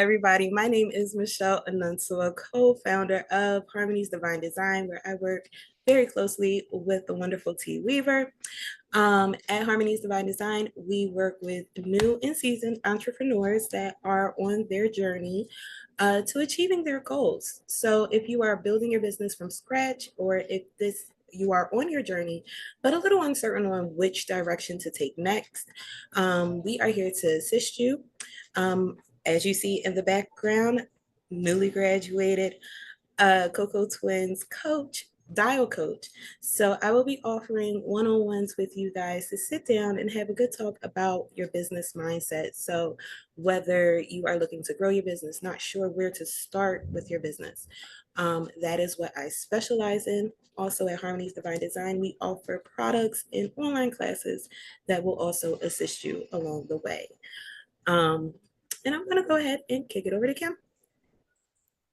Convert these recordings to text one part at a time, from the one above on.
everybody. My name is Michelle Anantua, co-founder of Harmony's Divine Design, where I work very closely with the wonderful T. Weaver. At Harmony's Divine Design, we work with new and seasoned entrepreneurs that are on their journey to achieving their goals. So if you are building your business from scratch, or if you are on your journey, but a little uncertain on which direction to take next, we are here to assist you. As you see in the background, newly graduated Coco Twins coach, dial coach. So I will be offering one-on-ones with you guys to sit down and have a good talk about your business mindset. So whether you are looking to grow your business, not sure where to start with your business, that is what I specialize in. Also at Harmony's Divine Design, we offer products and online classes that will also assist you along the way. And I'm going to go ahead and kick it over to Kim.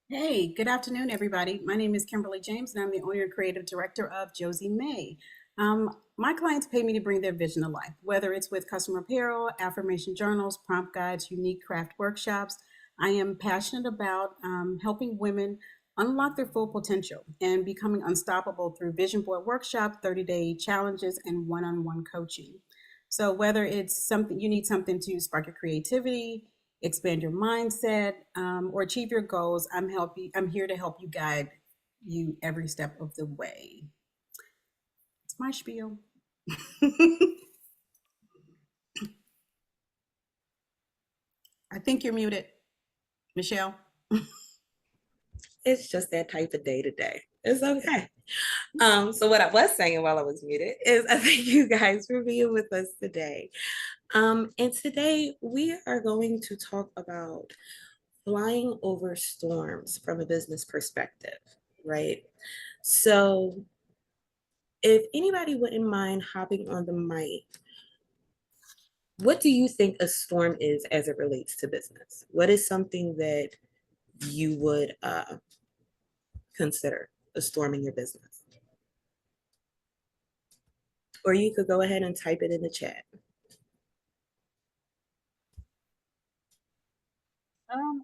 Hey, good afternoon, everybody. My name is Kimberly James, and I'm the owner and creative director of Josie May. My clients pay me to bring their vision to life, whether it's with custom apparel, affirmation journals, prompt guides, unique craft workshops. I am passionate about helping women unlock their full potential and becoming unstoppable through vision board workshop, 30-day challenges, and one-on-one coaching. So whether it's something you need something to spark your creativity, expand your mindset, or achieve your goals, I'm here to help you, guide you every step of the way. It's my spiel. I think you're muted, Michelle. It's just that type of day to day. It's okay. So what I was saying while I was muted is I thank you guys for being with us today. And today we are going to talk about flying over storms from a business perspective, right? So if anybody wouldn't mind hopping on the mic, what do you think a storm is as it relates to business? What is something that you would consider a storm in your business? Or you could go ahead and type it in the chat.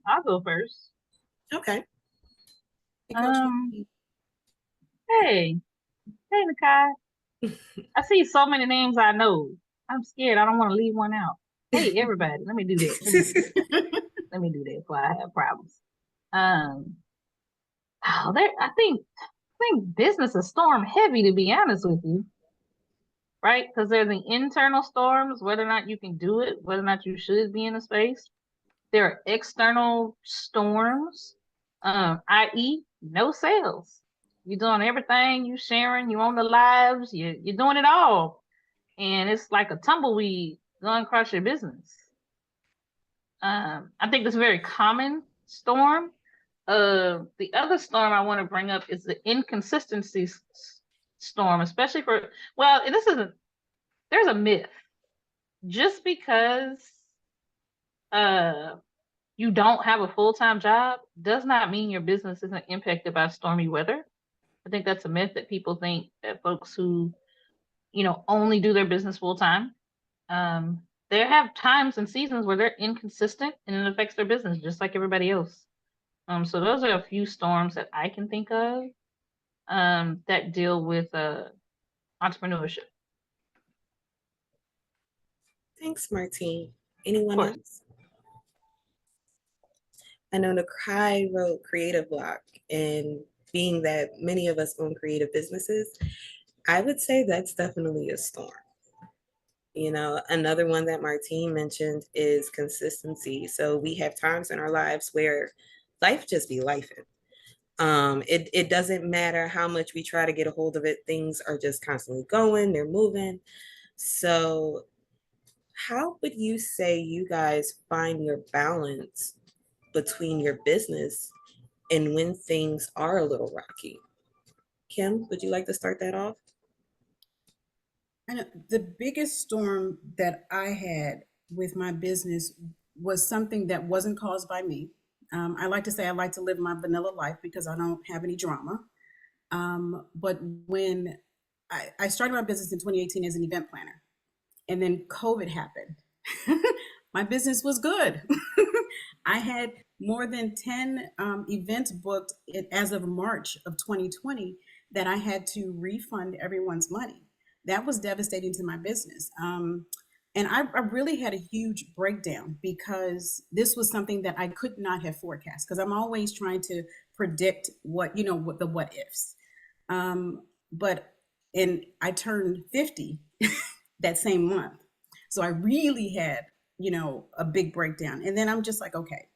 I'll go first. Okay. Hey, Nakai. I see so many names I know. I'm scared. I don't want to leave one out. Hey, everybody, let me do that. Let me do that before I have problems. I think business is storm heavy, to be honest with you, right? Because there's the internal storms, whether or not you can do it, whether or not you should be in a space. There are external storms, i.e., no sales. You're doing everything, you sharing, you on the lives, you're doing it all. And it's like a tumbleweed going across your business. I think it's a very common storm. The other storm I want to bring up is the inconsistency storm, especially there's a myth. Just because you don't have a full-time job does not mean your business isn't impacted by stormy weather. I think that's a myth that people think that folks who, only do their business full-time, they have times and seasons where they're inconsistent and it affects their business just like everybody else. So those are a few storms that I can think of that deal with entrepreneurship. Thanks, Martine. Anyone else? I know Nakai wrote creative block, and being that many of us own creative businesses, I would say that's definitely a storm. Another one that Martine mentioned is consistency. So we have times in our lives where life just be lifing. It doesn't matter how much we try to get a hold of it. Things are just constantly going, they're moving. So how would you say you guys find your balance between your business and when things are a little rocky? Kim, would you like to start that off? I know the biggest storm that I had with my business was something that wasn't caused by me. I like to say I like to live my vanilla life because I don't have any drama. But when I started my business in 2018 as an event planner, and then COVID happened. My business was good. I had more than 10 events booked as of March of 2020 that I had to refund everyone's money. That was devastating to my business. And I really had a huge breakdown because this was something that I could not have forecast because I'm always trying to predict what, what the what ifs. But and I turned 50 that same month. So I really had, a big breakdown. And then I'm just like, okay,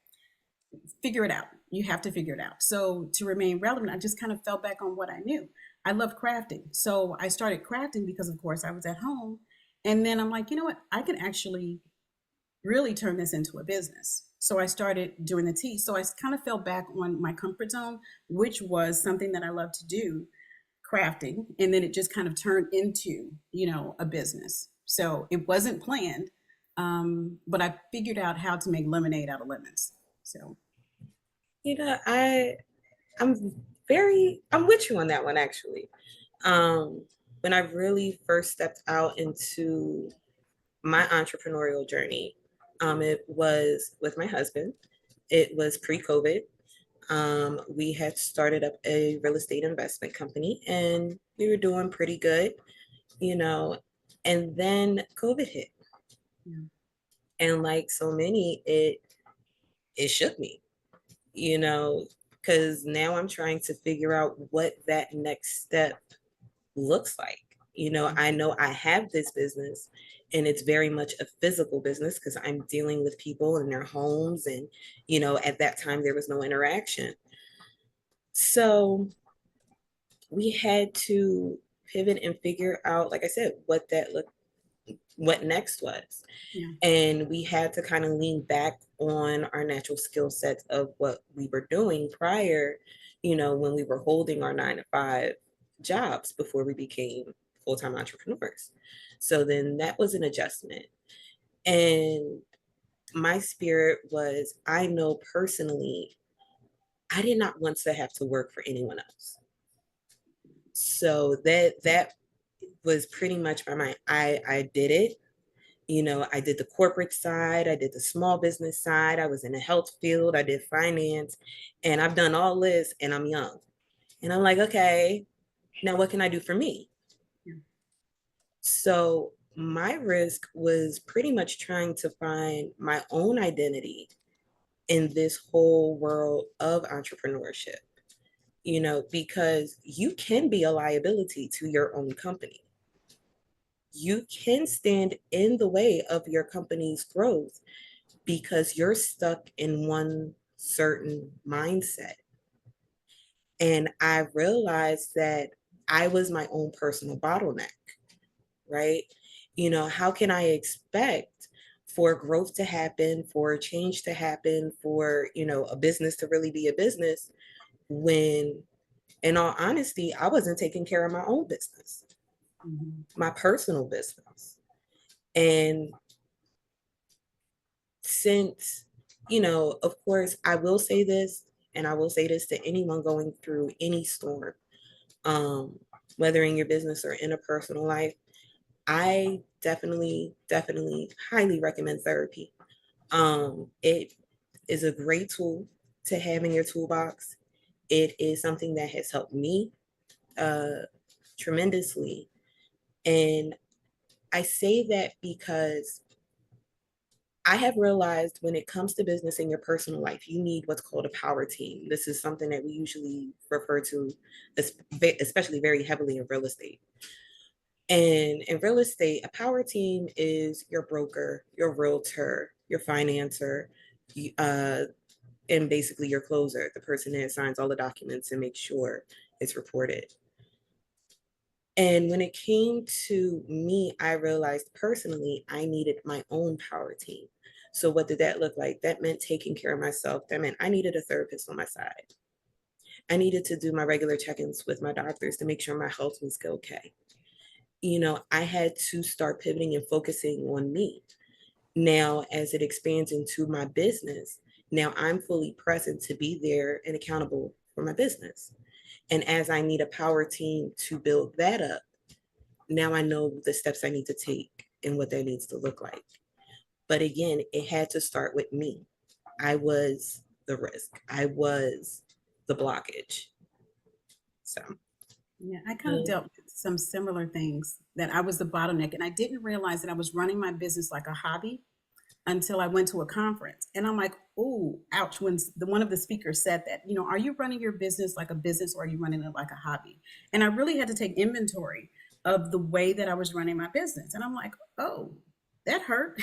figure it out. You have to figure it out. So to remain relevant, I just kind of fell back on what I knew. I love crafting. So I started crafting because, of course, I was at home. And then I'm like, you know what? I can actually really turn this into a business. So I started doing the tea. So I kind of fell back on my comfort zone, which was something that I love to do, crafting. And then it just kind of turned into, a business. So it wasn't planned, but I figured out how to make lemonade out of lemons. So You know, I'm I'm with you on that one actually. Um, when I really first stepped out into my entrepreneurial journey, it was with my husband. It was pre-COVID. We had started up a real estate investment company and we were doing pretty good, you know, and then COVID hit. yeah. And like so many, it shook me, you know, because now I'm trying to figure out what that next step looks like. I know I have this business and it's very much a physical business because I'm dealing with people in their homes. And, at that time, there was no interaction. So we had to pivot and figure out, like I said, what next was. Yeah. And we had to kind of lean back on our natural skill sets of what we were doing prior, when we were holding our 9 to 5 jobs before we became full-time entrepreneurs. So then that was an adjustment. And my spirit was, I know personally, I did not want to have to work for anyone else. So that was pretty much my mind. I did it. I did the corporate side, I did the small business side, I was in the health field, I did finance, and I've done all this and I'm young. And I'm like, okay, now what can I do for me? Yeah. So my risk was pretty much trying to find my own identity in this whole world of entrepreneurship, because you can be a liability to your own company. You can stand in the way of your company's growth because you're stuck in one certain mindset. And I realized that I was my own personal bottleneck, right? How can I expect for growth to happen, for change to happen, for, a business to really be a business when, in all honesty, I wasn't taking care of my own business, my personal business. And since, of course, I will say this, and I will say this to anyone going through any storm, um, whether in your business or in a personal life, I definitely, definitely highly recommend therapy. It is a great tool to have in your toolbox. It is something that has helped me tremendously. And I say that because I have realized when it comes to business in your personal life, you need what's called a power team. This is something that we usually refer to, especially very heavily in real estate. And in real estate, a power team is your broker, your realtor, your financer, uh, and basically your closer, the person that signs all the documents and makes sure it's reported. And when it came to me, I realized personally I needed my own power team. So what did that look like? That meant taking care of myself. That meant I needed a therapist on my side. I needed to do my regular check-ins with my doctors to make sure my health was okay. I had to start pivoting and focusing on me. Now, as it expands into my business, now I'm fully present to be there and accountable for my business. And as I need a power team to build that up, now I know the steps I need to take and what that needs to look like. But again, it had to start with me. I was the risk. I was the blockage. So Yeah, I kind of dealt with some similar things that I was the bottleneck, and I didn't realize that I was running my business like a hobby until I went to a conference. And I'm like, oh, ouch, when one of the speakers said that, are you running your business like a business or are you running it like a hobby? And I really had to take inventory of the way that I was running my business. And I'm like, oh, that hurt,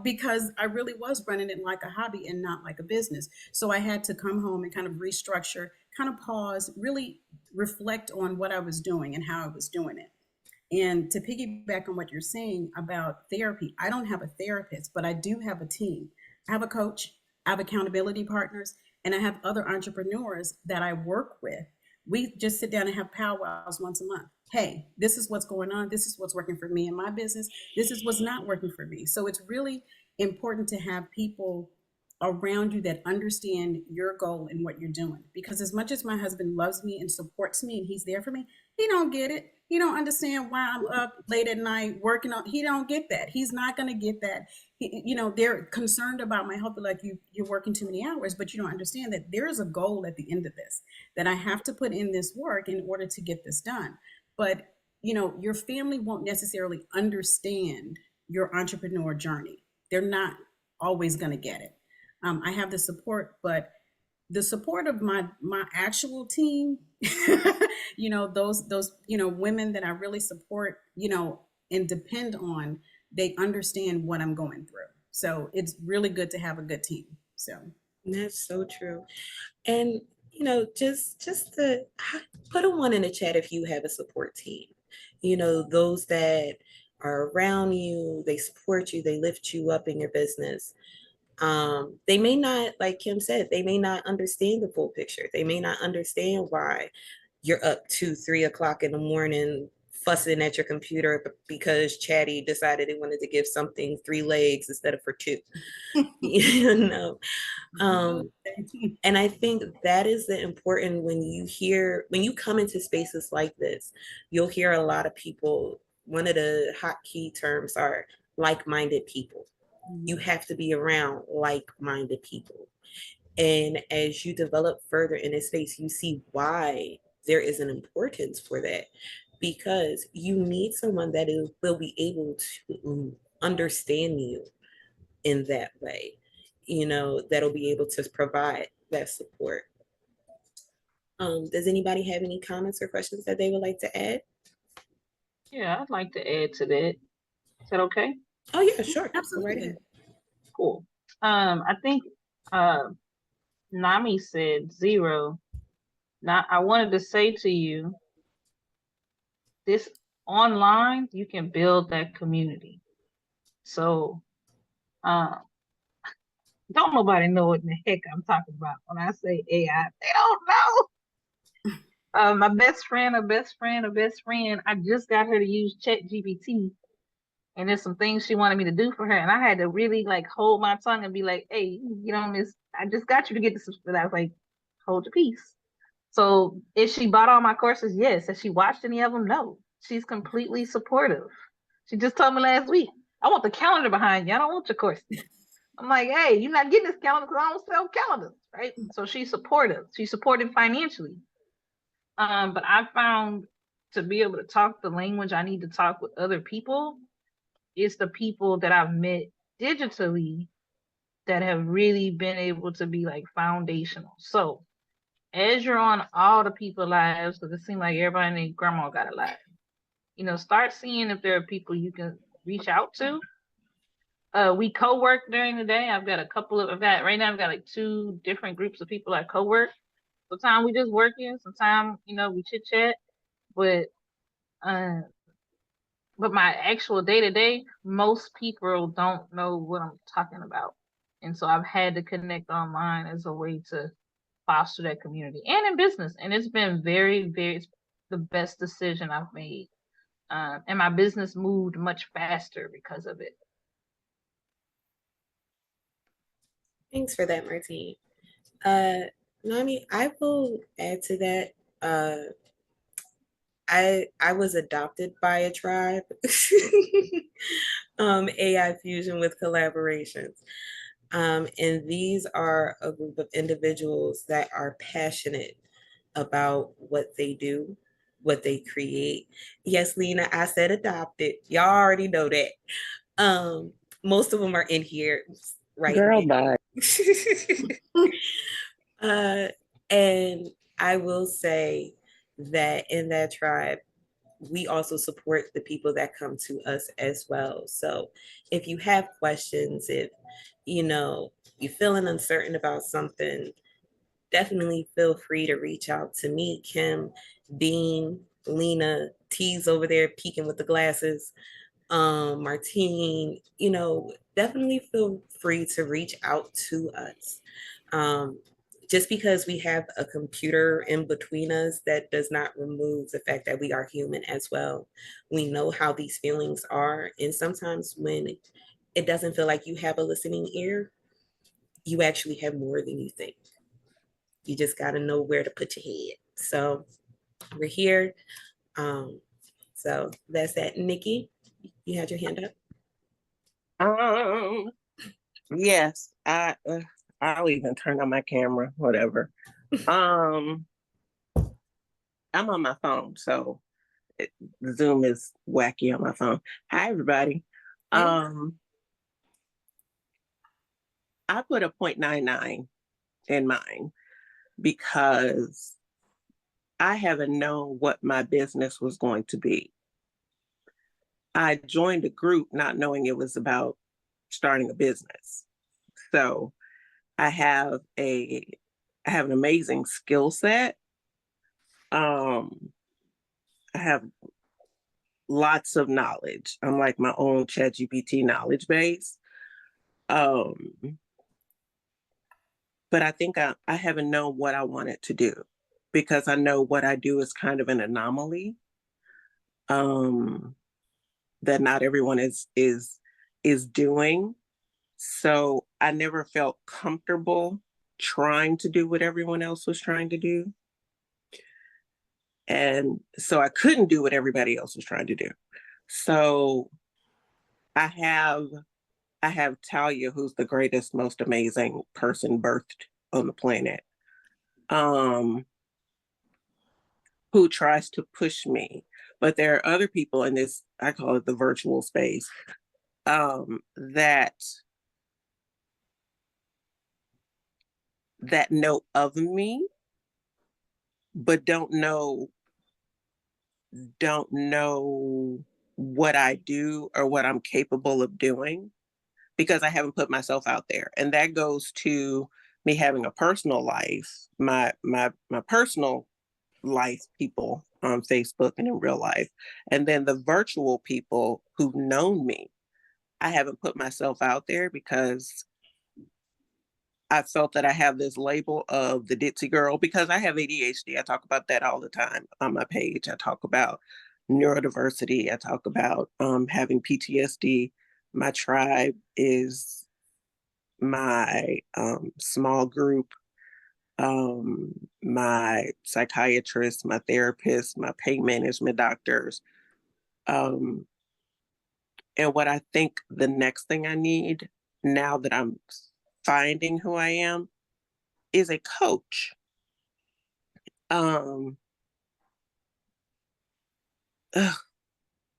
because I really was running it like a hobby and not like a business. So I had to come home and kind of restructure, kind of pause, really reflect on what I was doing and how I was doing it. And to piggyback on what you're saying about therapy, I don't have a therapist, but I do have a team. I have a coach, I have accountability partners, and I have other entrepreneurs that I work with. We just sit down and have powwows once a month. Hey, this is what's going on. This is what's working for me in my business. This is what's not working for me. So it's really important to have people around you that understand your goal and what you're doing. Because as much as my husband loves me and supports me and he's there for me, he don't get it. He don't understand why I'm up late at night working on. He don't get that. He's not going to get that. They're concerned about my health, like you're working too many hours, but you don't understand that there is a goal at the end of this, that I have to put in this work in order to get this done. But your family won't necessarily understand your entrepreneur journey. They're not always going to get it. I have the support, but the support of my actual team, those women that I really support, and depend on, they understand what I'm going through. So it's really good to have a good team. So that's so true. And just to put a one in the chat if you have a support team. Those that are around you, they support you, they lift you up in your business. They may not, like Kim said, they may not understand the full picture. They may not understand why you're up 2, 3 o'clock in the morning fussing at your computer because Chatty decided they wanted to give something 3 legs instead of for two. you know and I think that is the important, when you come into spaces like this, you'll hear a lot of people. One of the hot key terms are like-minded people. You have to be around like-minded people. And as you develop further in this space, you see why there is an importance for that, because you need someone that will be able to understand you in that way, that'll be able to provide that support. Does anybody have any comments or questions that they would like to add? Yeah, I'd like to add to that. Is that okay? Oh yeah, sure. Go right absolutely. ahead. Cool. I think Nami said 0. Now I wanted to say to you, this online, you can build that community. So don't nobody know what in the heck I'm talking about when I say AI. They don't know. My best friend, I just got her to use ChatGPT, and there's some things she wanted me to do for her, and I had to really like hold my tongue and be like, "Hey, get on this. I just got you to get this." But I was like, "Hold your peace." So, if she bought all my courses, yes. Has she watched any of them? No. She's completely supportive. She just told me last week, "I want the calendar behind you. I don't want your courses." I'm like, "Hey, you're not getting this calendar because I don't sell calendars, right?" So she's supportive. She's supported financially. But I found, to be able to talk the language I need to talk with other people, it's the people that I've met digitally that have really been able to be like foundational. So as you're on all the people lives, because it seems like everybody and their grandma got a live, start seeing if there are people you can reach out to. We co-work during the day. I've got right now I've got like 2 different groups of people I co-work. Sometimes we just working, sometimes, we chit chat, but uh, but my actual day to day, most people don't know what I'm talking about. And so I've had to connect online as a way to foster that community and in business. And it's been very, very the best decision I've made. And my business moved much faster because of it. Thanks for that, Martine. Nami, I will add to that. I was adopted by a tribe, AI fusion with collaborations. And these are a group of individuals that are passionate about what they do, what they create. Yes, Lena, I said adopted. Y'all already know that. Um, Most of them are in here right Girl, now. bye. uh, and I will say that in that tribe, we also support the people that come to us as well. So if you have questions, if you know you're feeling uncertain about something, definitely feel free to reach out to me, Kim, Dean, Lena, T's over there peeking with the glasses, Martine, definitely feel free to reach out to us. Um, just because we have a computer in between us, that does not remove the fact that we are human as well. We know how these feelings are. And sometimes when it doesn't feel like you have a listening ear, you actually have more than you think. You just got to know where to put your head. So we're here. Um, so that's that. Nikki, you had your hand up. Yes, I'll even turn on my camera, whatever. I'm on my phone, so Zoom is wacky on my phone. Hi, everybody. I put a 0.99 in mine because I haven't known what my business was going to be. I joined a group not knowing it was about starting a business. So I have an amazing skill set. I have lots of knowledge. I'm like my own ChatGPT knowledge base. But I think I haven't known what I wanted to do because I know what I do is kind of an anomaly. That not everyone is doing. So I never felt comfortable trying to do what everyone else was trying to do. And so I couldn't do what everybody else was trying to do. So I have Talia, who's the greatest, most amazing person birthed on the planet, who tries to push me. But there are other people in this, I call it the virtual space, that know of me, but don't know what I do or what I'm capable of doing because I haven't put myself out there. And that goes to me having a personal life, my personal life people on Facebook and in real life. And then the virtual people who've known me. I haven't put myself out there because I felt that I have this label of the ditzy girl because I have ADHD. I talk about that all the time on my page. I talk about neurodiversity. I talk about having PTSD. My tribe is my small group, my psychiatrist, my therapist, my pain management doctors. And what I think the next thing I need now that I'm finding who I am is a coach.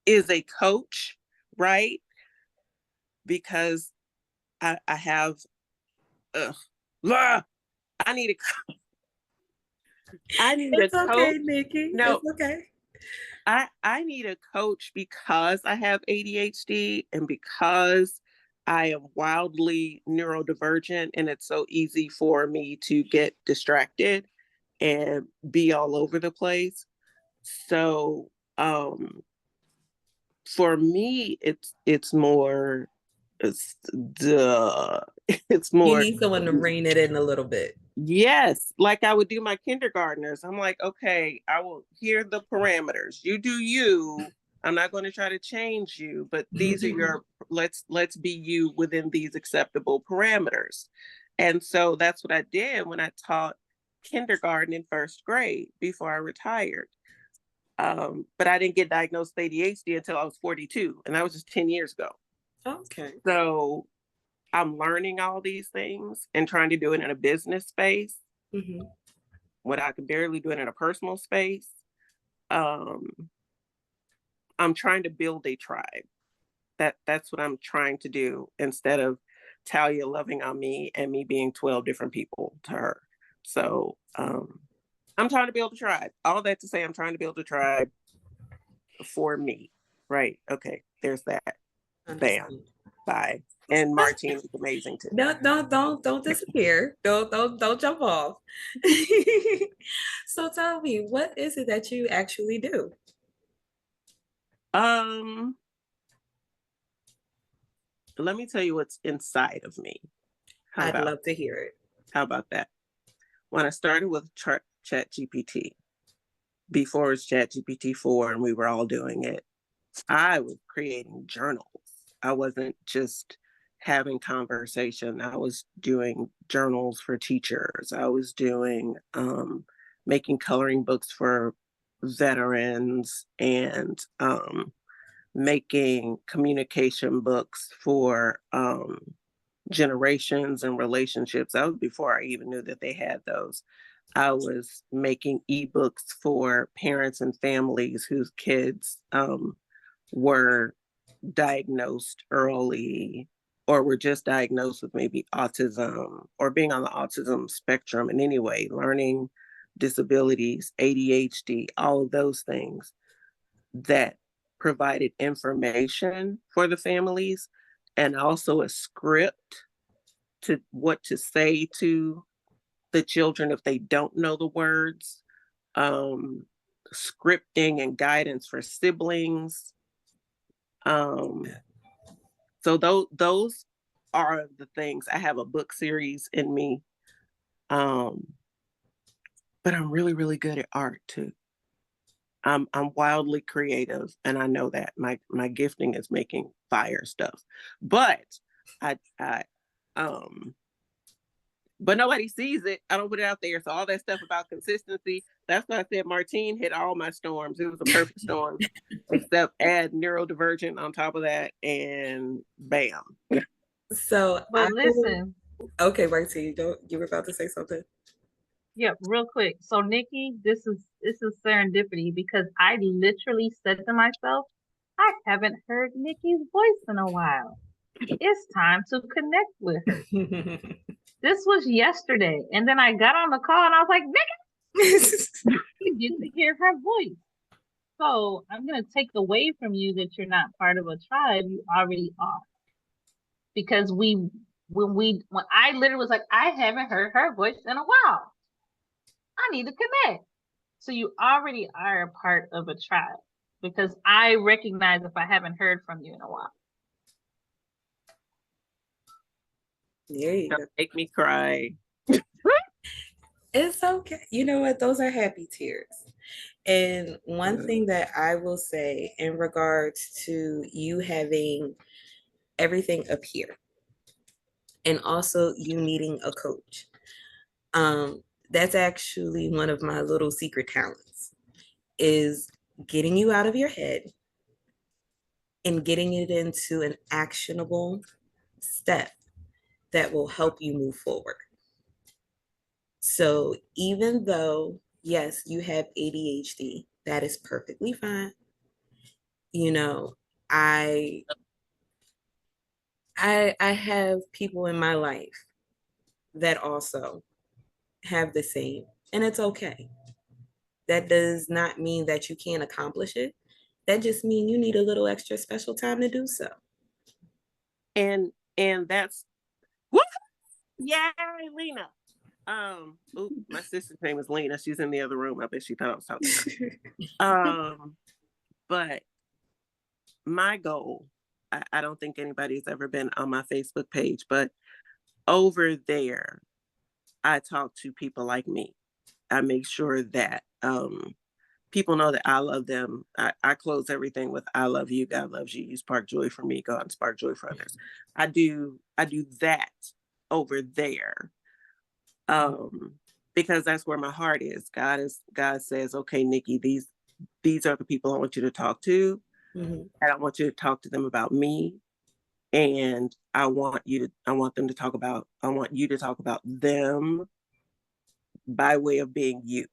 Is a coach, right? Because I have, I need a, I need It's a okay, coach. Nikki. No, It's okay. I need a coach because I have ADHD and because I am wildly neurodivergent and it's so easy for me to get distracted and be all over the place. So for me, it's more it's it's You more need someone to rein it in a little bit. yes, like I would do my kindergartners. I'm like, okay, I will hear the parameters. You do you. I'm not going to try to change you, but these are your let's be you within these acceptable parameters. And so that's what I did when I taught kindergarten in first grade before I retired. But I didn't get diagnosed with ADHD until I was 42, and that was just 10 years ago. Okay. So I'm learning all these things and trying to do it in a business space Mm-hmm. when I can barely do it in a personal space. Um, I'm trying to build a tribe. That's what I'm trying to do instead of Talia loving on me and me being 12 different people to her. So I'm trying to build a tribe. All that to say, I'm trying to build a tribe for me. Right. Okay. There's that. Bam. Understood. Bye. And Martine is amazing too. Don't disappear. Don't jump off. So tell me, what is it that you actually do? Let me tell you what's inside of me. I'd love to hear it. How about that? When I started with Chat GPT, before it was Chat GPT 4 and we were all doing it, I was creating journals. I wasn't just having conversation. I was doing journals for teachers. I was doing making coloring books for veterans and making communication books for generations and relationships. That was before I even knew that they had those. I was making ebooks for parents and families whose kids were diagnosed early or were just diagnosed with maybe autism or being on the autism spectrum in any way, learning disabilities, ADHD, all of those things that provided information for the families and also a script to what to say to the children if they don't know the words, scripting and guidance for siblings. So those are the things. I have a book series in me, but I'm really, really good at art too. I'm wildly creative, and I know that my gifting is making fire stuff. But I but nobody sees it. I don't put it out there. So all that stuff about consistency, that's why I said Martine hit all my storms. It was a perfect storm, except add neurodivergent on top of that, and bam. So, But listen, okay, Martine, you were about to say something. yeah, real quick. So Nikki, this is serendipity because I literally said to myself, I haven't heard Nikki's voice in a while. It's time to connect with her. This was yesterday, and then I got on the call and I was like, Nikki, you get to hear her voice. So I'm gonna take away from you that you're not part of a tribe. You already are, because when I literally was like, I haven't heard her voice in a while. I need to connect. So you already are a part of a tribe because I recognize if I haven't heard from you in a while. There you go. Don't make me cry. It's okay. You know what? Those are happy tears. And one thing that I will say in regards to you having everything up here and also you needing a coach, that's actually one of my little secret talents is getting you out of your head and getting it into an actionable step that will help you move forward. So even though, yes, you have ADHD, that is perfectly fine. You know, I have people in my life that also have the same, and it's okay. That does not mean that you can't accomplish it. That just means you need a little extra special time to do so. And that's woo! Yay, Lena. My sister's name is Lena. She's in the other room. I bet she thought I was talking to her. But my goal, I don't think anybody's ever been on my Facebook page, but over there, I talk to people like me. I make sure that people know that I love them. I close everything with "I love you, God loves you. You spark joy for me, God spark joy for others." I do that over there, because that's where my heart is. God says, "Okay, Nikki, these are the people I want you to talk to. Mm-hmm. I don't want you to talk to them about me. And I want you to talk about them by way of being you,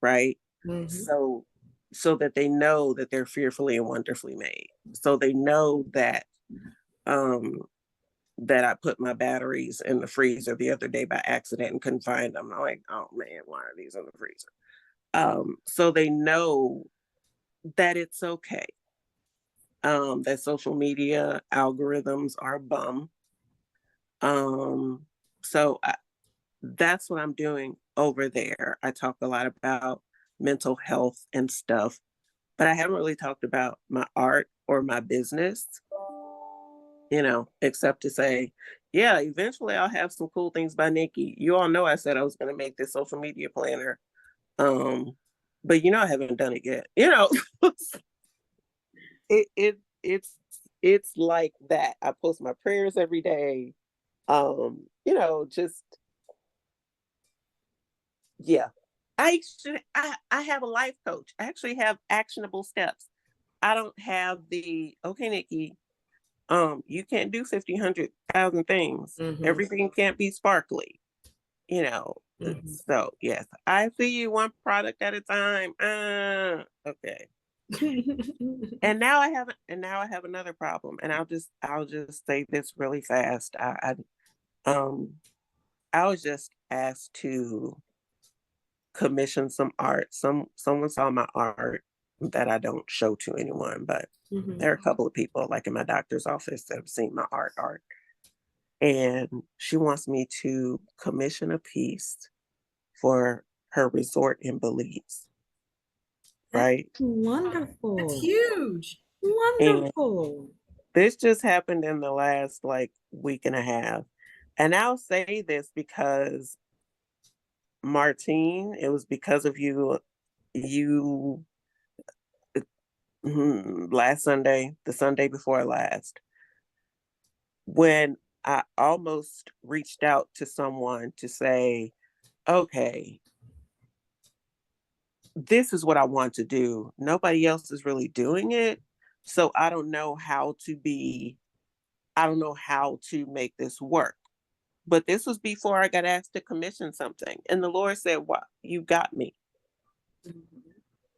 right? Mhm. So that they know that they're fearfully and wonderfully made. So they know that that I put my batteries in the freezer the other day by accident and couldn't find them. I'm like, oh man, why are these in the freezer? So they know that it's okay. That social media algorithms are bum. So that's what I'm doing over there. I talk a lot about mental health and stuff, but I haven't really talked about my art or my business, except to say, yeah, eventually I'll have some cool things by Nikki. You all know I said I was going to make this social media planner. But I haven't done it yet. It's like that. I post my prayers every day. Just yeah. I have a life coach. I actually have actionable steps. I don't have the okay, Nikki, you can't do 50, 100,000 things. Mhm. Everything can't be sparkly, Mhm. So yes, I see you one product at a time. Okay. And now I have another problem. And I'll just say this really fast. I was just asked to commission some art. Someone saw my art that I don't show to anyone, but Mhm. there are a couple of people like in my doctor's office that have seen my art. And she wants me to commission a piece for her resort in Belize. Right. Wonderful. That's huge. And Wonderful. this just happened in the last like week and a half. And I'll say this because Martine, it was because of you last Sunday, the Sunday before last, when I almost reached out to someone to say, okay, this is what I want to do. Nobody else is really doing it. So I don't know how to make this work. But this was before I got asked to commission something. And the Lord said, "Wow, you got me."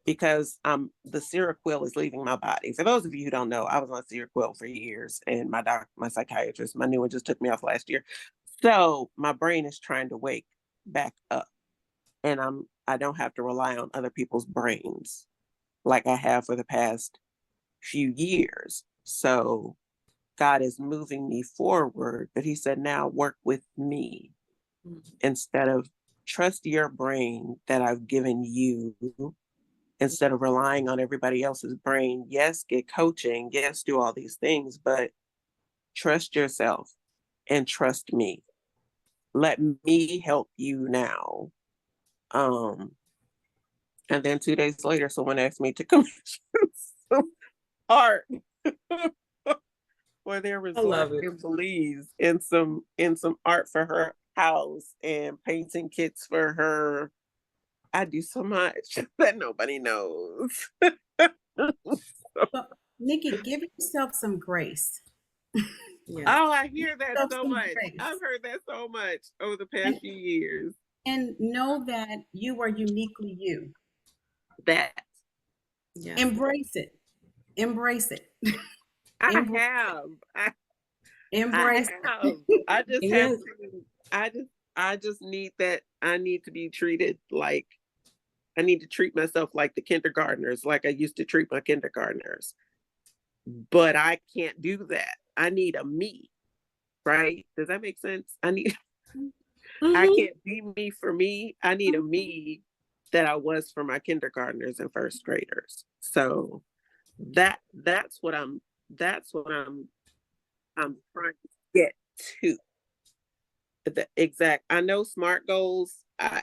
Because the Seroquel is leaving my body. For those of you who don't know, I was on Seroquel for years, and my psychiatrist, my new one, just took me off last year. So my brain is trying to wake back up, and I don't have to rely on other people's brains like I have for the past few years. So God is moving me forward, but He said, "Now work with me instead of trust your brain that I've given you." Instead of relying on everybody else's brain. Yes, get coaching. Yes, do all these things, but trust yourself and trust me. Let me help you now. And then 2 days later, someone asked me to commission some art for their I resort love it. in Belize, and some art for her house, and painting kits for her. I do so much that nobody knows. Well, Nikki, give yourself some grace. Yeah. Oh, I hear that Yourself so some much. I've grace. heard that so much over the And, past few years. and know that you are uniquely you. That Yeah. Embrace it. Embrace it. I Embrace, have. I embrace have. I just have Yes. to I just need that. I need to be treated like I need to treat myself like the kindergartners, like I used to treat my kindergartners. But I can't do that. I need a me, right? Does that make sense? I Mhm. can't be me for me. I need a me that I was for my kindergartners and first graders. So that's what I'm trying to get to. The exact I know SMART goals. I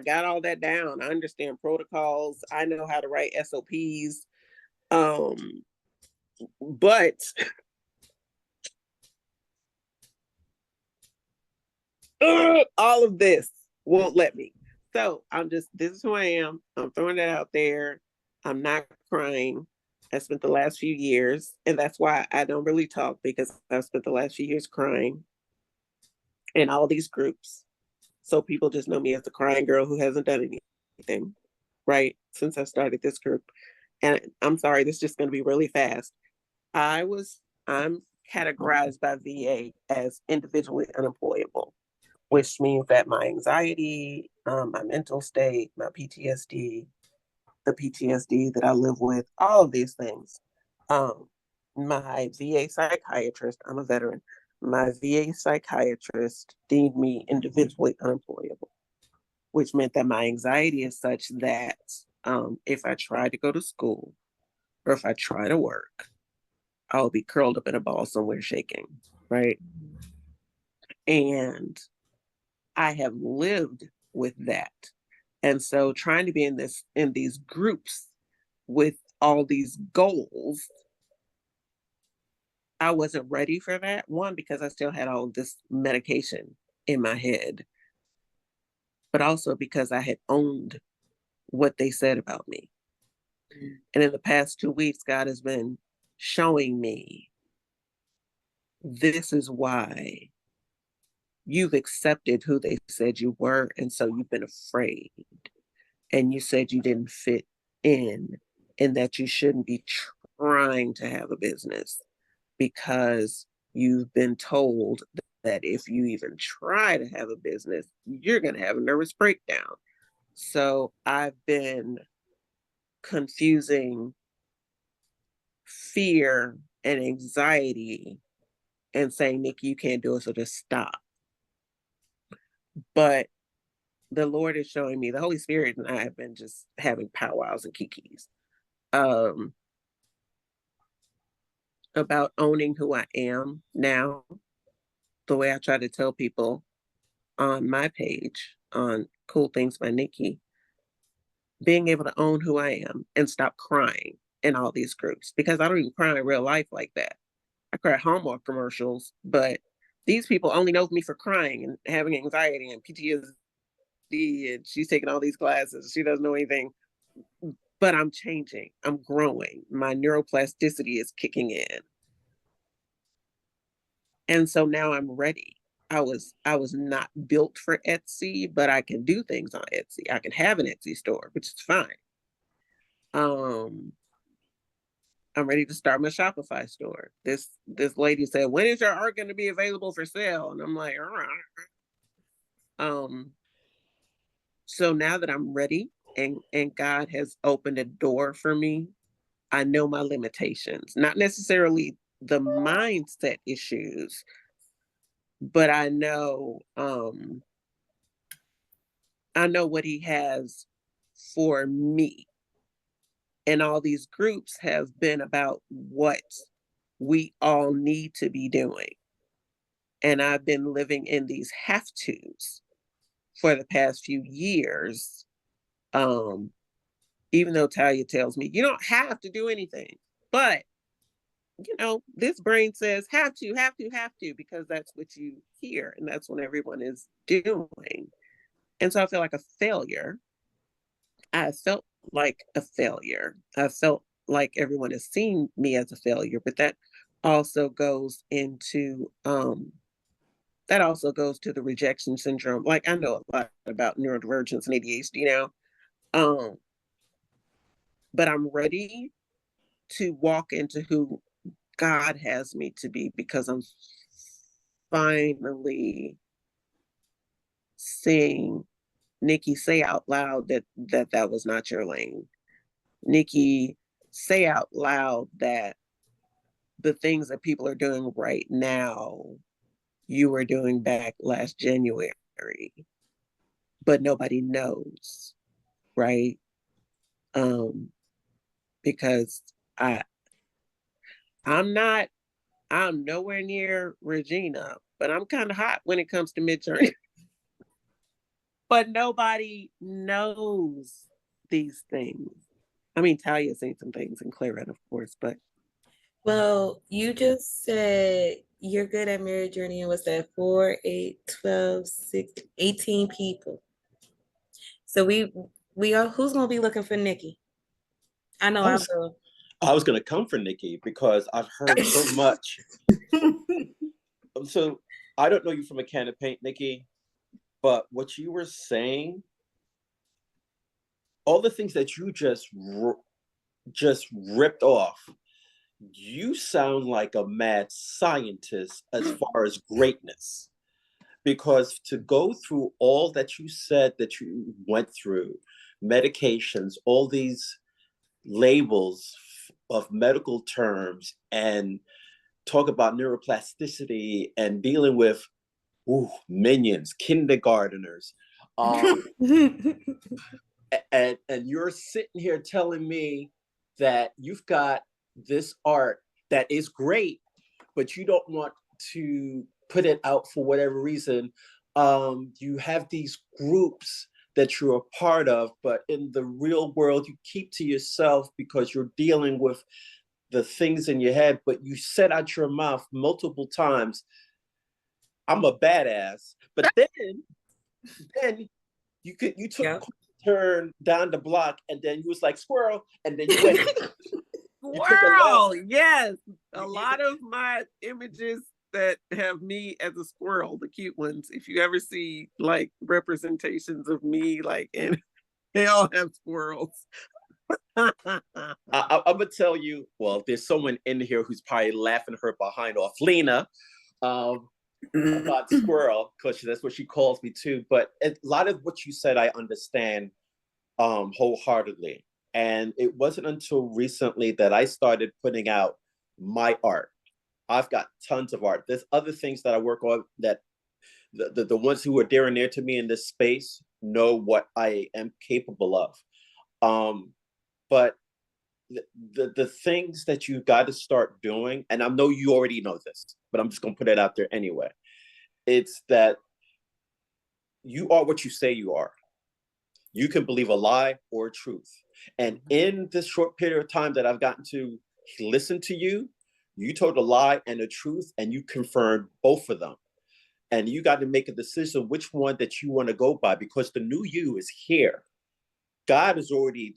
got all that down. I understand protocols. I know how to write SOPs. But all of this won't let me. So this is who I am. I'm throwing it out there. I'm not crying. I spent the last few years, and that's why I don't really talk, because I've spent the last few years crying in all these groups. So people just know me as the crying girl who hasn't done anything, right? Since I started this group. And I'm sorry, this is just going to be really fast. I'm categorized by VA as individually unemployable, which means that my anxiety, my mental state, my PTSD, the PTSD that I live with, all of these things. My VA psychiatrist, I'm a veteran, my VA psychiatrist deemed me individually unemployable, which meant that my anxiety is such that if I try to go to school or if I try to work, I'll be curled up in a ball somewhere shaking, right? And I have lived with that. And so trying to be in these groups with all these goals, I wasn't ready for that. One, because I still had all this medication in my head, but also because I had owned what they said about me. And in the past 2 weeks, God has been showing me this is why you've accepted who they said you were. And so you've been afraid. And you said you didn't fit in and that you shouldn't be trying to have a business because you've been told that if you even try to have a business, you're going to have a nervous breakdown. So I've been confusing fear and anxiety and saying, Nikki, you can't do it, so just stop. But the Lord is showing me, the Holy Spirit and I have been just having powwows and kikis about owning who I am now. The way I try to tell people on my page on Cool Things by Nikki, being able to own who I am and stop crying in all these groups, because I don't even cry in real life like that. I cry at Hallmark commercials, but these people only know me for crying and having anxiety and PTSD, and she's taking all these classes. She doesn't know anything, but I'm changing. I'm growing. My neuroplasticity is kicking in. And so now I'm ready. I was not built for Etsy, but I can do things on Etsy. I can have an Etsy store, which is fine. I'm ready to start my Shopify store. This lady said, "When is your art going to be available for sale?" And I'm like, so now that I'm ready and God has opened a door for me, I know my limitations, not necessarily the mindset issues, but I know what he has for me. And all these groups have been about what we all need to be doing. And I've been living in these have tos for the past few years. Even though Talia tells me, you don't have to do anything. But, this brain says have to, because that's what you hear. And that's what everyone is doing. And so I feel like a failure. I felt like a failure. I felt like everyone has seen me as a failure, but that also goes into the rejection syndrome. Like, I know a lot about neurodivergence and ADHD now. But I'm ready to walk into who God has me to be, because I'm finally seeing Nikki say out loud that was not your lane. Nikki, say out loud that the things that people are doing right now, you were doing back last January, but nobody knows, right? Because I'm nowhere near Regina, but I'm kind of hot when it comes to Midjourney. But nobody knows these things. I mean, Talia's seen some things, and Clarette, of course, but Well, you just said you're good at Marriage Journey, and what's that? 4, 8, 12, 6, 18 people. So we are, who's gonna be looking for Nikki? I know oh, I will. I was going to come for Nikki because I've heard so much. So I don't know you from a can of paint, Nikki, but what you were saying, all the things that you just ripped off, you sound like a mad scientist as far as greatness. Because to go through all that you said that you went through, medications, all these labels of medical terms, and talk about neuroplasticity and dealing with minions, kindergarteners, and you're sitting here telling me that you've got this art that is great, but you don't want to put it out for whatever reason. You have these groups that you're a part of, but in the real world, you keep to yourself because you're dealing with the things in your head. But you said out your mouth multiple times, "I'm a badass." But then you took a turn down the block, and then you was like squirrel, and then you went. Squirrel, yes. A lot of my images that have me as a squirrel, the cute ones, if you ever see like representations of me, like, and they all have squirrels. I'm gonna tell you, well, there's someone in here who's probably laughing her behind off, Lena, about squirrel, because that's what she calls me too. But a lot of what you said, I understand wholeheartedly. And it wasn't until recently that I started putting out my art. I've got tons of art. There's other things that I work on that the ones who are dear and near to me in this space know what I am capable of. But the things that you got to start doing, and I know you already know this, but I'm just going to put it out there anyway. It's that you are what you say you are. You can believe a lie or a truth. And in this short period of time that I've gotten to listen to you, you told a lie and a truth, and you confirmed both of them. And you got to make a decision which one that you want to go by, because the new you is here. God has already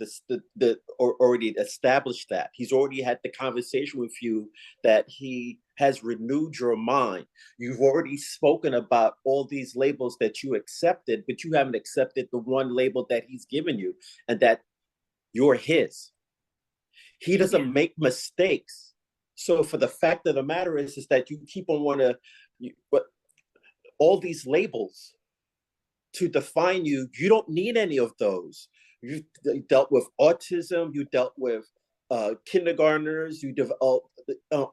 already established that. He's already had the conversation with you that he has renewed your mind. You've already spoken about all these labels that you accepted, but you haven't accepted the one label that he's given you, and that you're his. He doesn't make mistakes. So for the fact of the matter is that you keep on but all these labels to define you, you don't need any of those. You dealt with autism, you dealt with kindergartners, you developed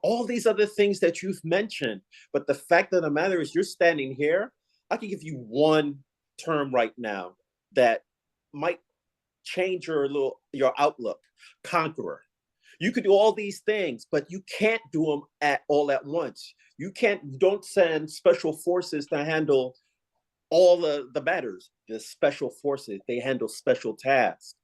all these other things that you've mentioned. But the fact of the matter is you're standing here. I can give you one term right now that might change your outlook. Conqueror. You could do all these things, but you can't do them all at once. You don't send special forces to handle all the matters. The special forces, they handle special tasks.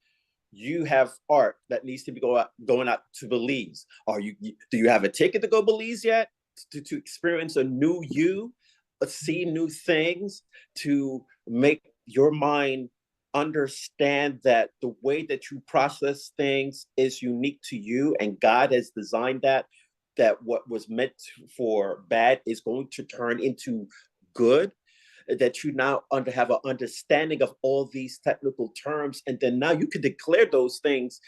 You have art that needs to be going out to Belize. Do you have a ticket to go Belize yet? To experience a new you, see new things, to make your mind understand that the way that you process things is unique to you, and God has designed that what was meant for bad is going to turn into good, that you now have an understanding of all these technical terms, and then now you can declare those things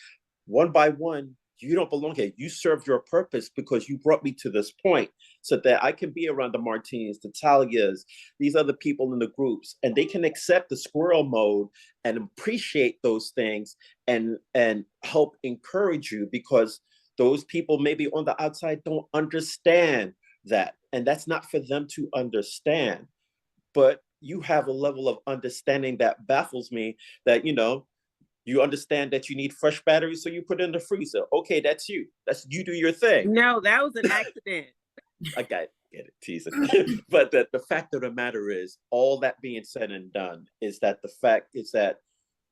one by one. You don't belong here. You served your purpose because you brought me to this point so that I can be around the Martinis, the Talias, these other people in the groups, and they can accept the squirrel mode and appreciate those things and help encourage you, because those people maybe on the outside don't understand that. And that's not for them to understand. But you have a level of understanding that baffles me, that, you understand that you need fresh batteries, so you put it in the freezer. Okay, that's you. You do your thing. No, that was an accident. I get it, teasing. But the fact of the matter is, all that being said and done, is that the fact is that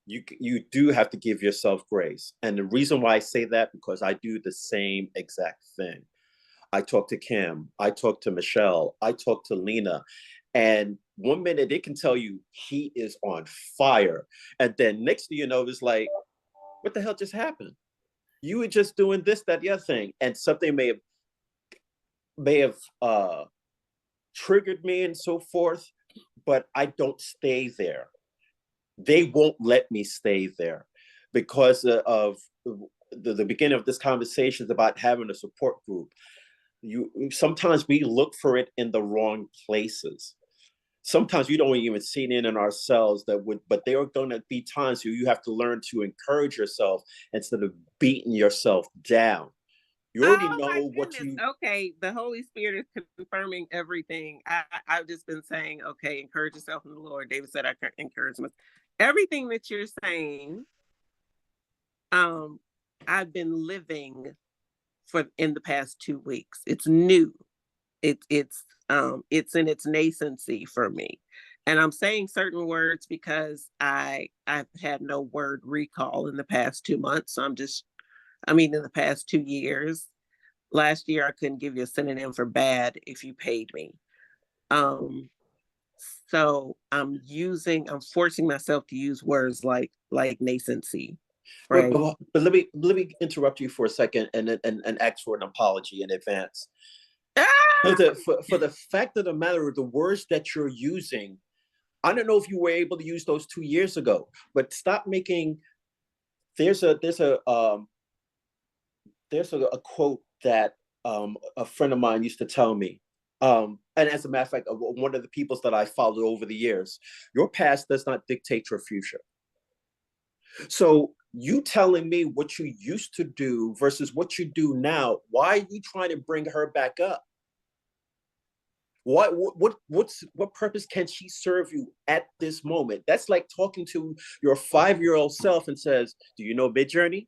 you do have to give yourself grace. And the reason why I say that, because I do the same exact thing. I talk to Kim, I talk to Michelle, I talk to Lena, and one minute they can tell you he is on fire, and then next thing you know, it's like, what the hell just happened? You were just doing this, that, the other thing, and something may have triggered me and so forth, but I don't stay there. They won't let me stay there because of the beginning of this conversation is about having a support group. Sometimes we look for it in the wrong places. Sometimes we don't even see it in ourselves but there are going to be times where you have to learn to encourage yourself instead of beating yourself down. You already Oh my know what goodness. you. Okay. The Holy Spirit is confirming everything. I've just been saying, okay, encourage yourself in the Lord. David said I can encourage myself. Everything that you're saying, I've been living for in the past 2 weeks. It's new. It's in its nascency for me. And I'm saying certain words because I've had no word recall in the past 2 months. So in the past 2 years. Last year I couldn't give you a synonym for bad if you paid me. So I'm forcing myself to use words like nascency, But, right? but let me interrupt you for a second and ask for an apology in advance. Ah! For the fact of the matter, the words that you're using, I don't know if you were able to use those 2 years ago, but stop making. There's a quote that a friend of mine used to tell me. And as a matter of fact, one of the peoples that I followed over the years, your past does not dictate your future. So you telling me what you used to do versus what you do now, why are you trying to bring her back up? What purpose can she serve you at this moment? That's like talking to your 5-year-old self and says, do you know Midjourney?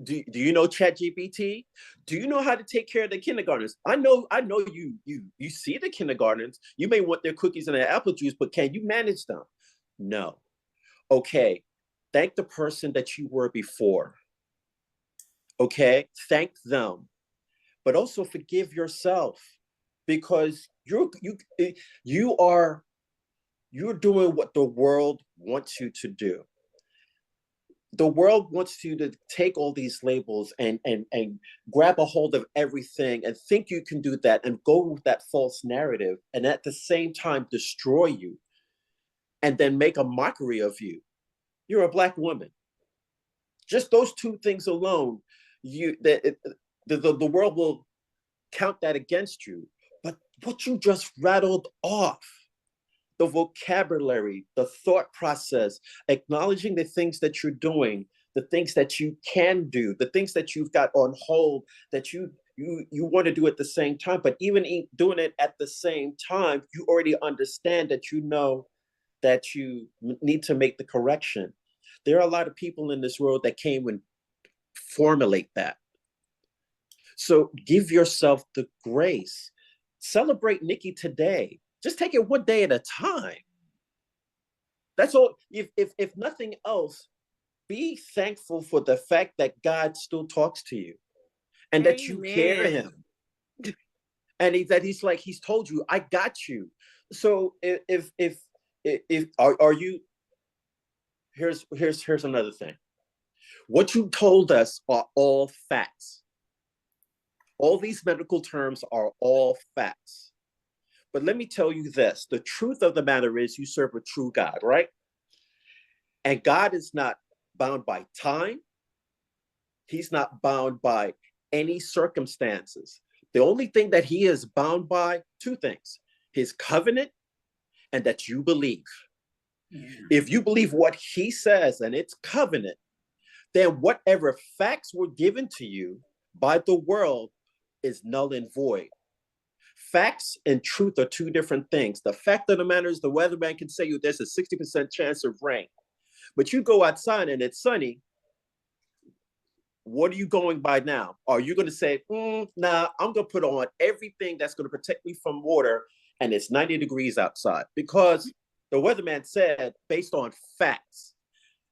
Do you know ChatGPT? Do you know how to take care of the kindergartners? I know you see the kindergartners. You may want their cookies and their apple juice, but can you manage them? No. Okay. Thank the person that you were before. Okay? Thank them. But also forgive yourself because you're doing what the world wants you to do. The world wants you to take all these labels and grab a hold of everything and think you can do that and go with that false narrative and at the same time destroy you and then make a mockery of you. You're a Black woman. Just those two things alone, the world will count that against you. But what you just rattled off, the vocabulary, the thought process, acknowledging the things that you're doing, the things that you can do, the things that you've got on hold that you want to do at the same time. But even doing it at the same time, you already understand that you know that you need to make the correction. There are a lot of people in this world that can't even formulate that. So give yourself the grace. Celebrate Nikki today. Just take it one day at a time. That's all. If nothing else, be thankful for the fact that God still talks to you and that you hear Amen. him. And he's told you, I got you. So if are you, here's another thing. What you told us are all facts. All these medical terms are all facts. But let me tell you this, the truth of the matter is you serve a true God, right? And God is not bound by time. He's not bound by any circumstances. The only thing that he is bound by, two things, his covenant and that you believe. Yeah. If you believe what he says and it's covenant, then whatever facts were given to you by the world is null and void. Facts and truth are two different things. The fact of the matter is the weatherman can say you there's a 60% chance of rain, but you go outside and it's sunny. What are you going by now? Are you going to say, nah, I'm going to put on everything that's going to protect me from water and it's 90 degrees outside? Because the weatherman said, based on facts,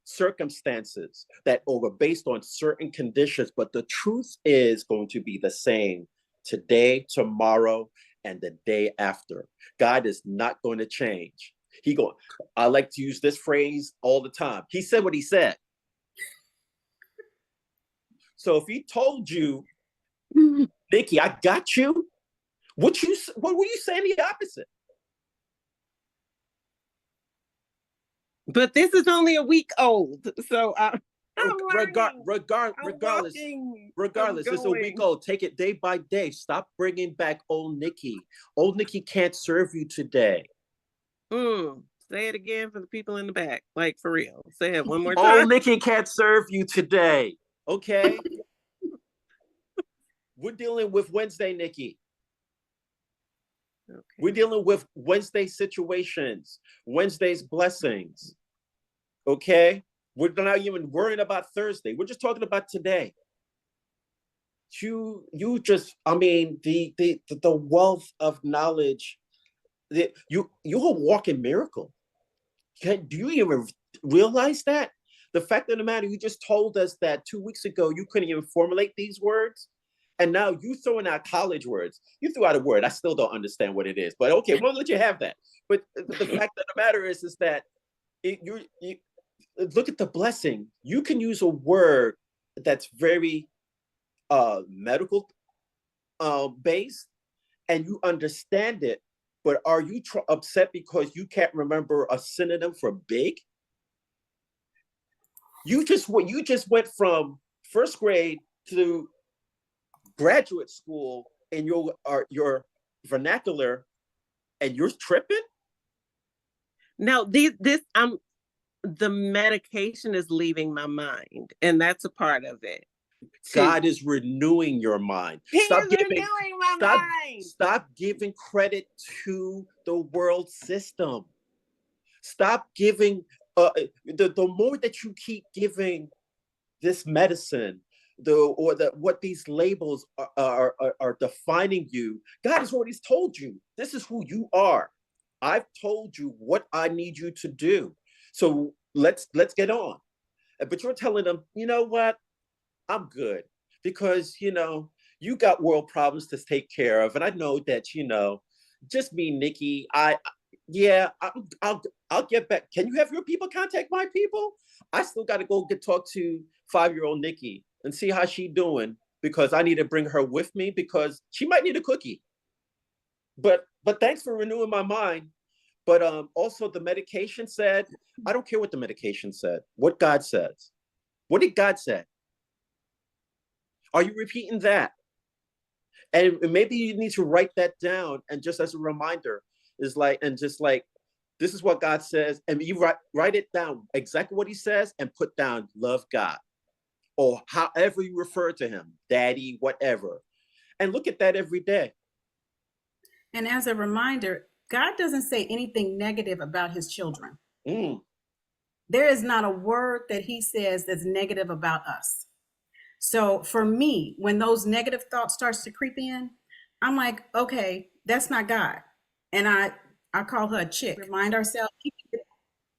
circumstances that were based on certain conditions, but the truth is going to be the same today, tomorrow, and the day after. God is not going to change. I like to use this phrase all the time. He said what he said. So if he told you, Nikki, I got you, what were you saying the opposite? But this is only a week old, so I'm learning. Regardless, it's a week old. Take it day by day. Stop bringing back old Nikki. Old Nikki can't serve you today. Say it again for the people in the back, like for real. Say it one more time. Old Nikki can't serve you today. Okay. We're dealing with Wednesday, Nikki. Okay. We're dealing with Wednesday situations, Wednesday's blessings. Okay? We're not even worrying about Thursday. We're just talking about today. You just, I mean, the wealth of knowledge, you're a walking miracle. Do you even realize that? The fact of the matter, you just told us that 2 weeks ago you couldn't even formulate these words. And now you throwing out college words. You threw out a word. I still don't understand what it is, but okay, we'll let you have that. But the fact of the matter is that you look at the blessing. You can use a word that's very medical based, and you understand it. But are you upset because you can't remember a synonym for big? You just went from first grade to graduate school in your vernacular, and you're tripping. Now the medication is leaving my mind, and that's a part of it. God is renewing your mind. Stop giving credit to the world system. Stop giving the more that you keep giving this medicine, what these labels are defining you. God has already told you this is who you are. I've told you what I need you to do. So let's get on. But you're telling them, you know what? I'm good because you got world problems to take care of, and I know that just me, Nikki. I'll get back. Can you have your people contact my people? I still got to go talk to 5-year-old Nikki and see how she's doing, because I need to bring her with me because she might need a cookie. But thanks for renewing my mind. But also the medication said, I don't care what the medication said. What God says. What did God say? Are you repeating that? And maybe you need to write that down, and just as a reminder, this is what God says, and you write it down exactly what he says, and put down love God, or however you refer to him, daddy, whatever, and look at that every day. And as a reminder, God doesn't say anything negative about his children. There is not a word that he says that's negative about us. So for me, when those negative thoughts starts to creep in, I'm like, okay, that's not God. And I call her a chick. Remind ourselves, keep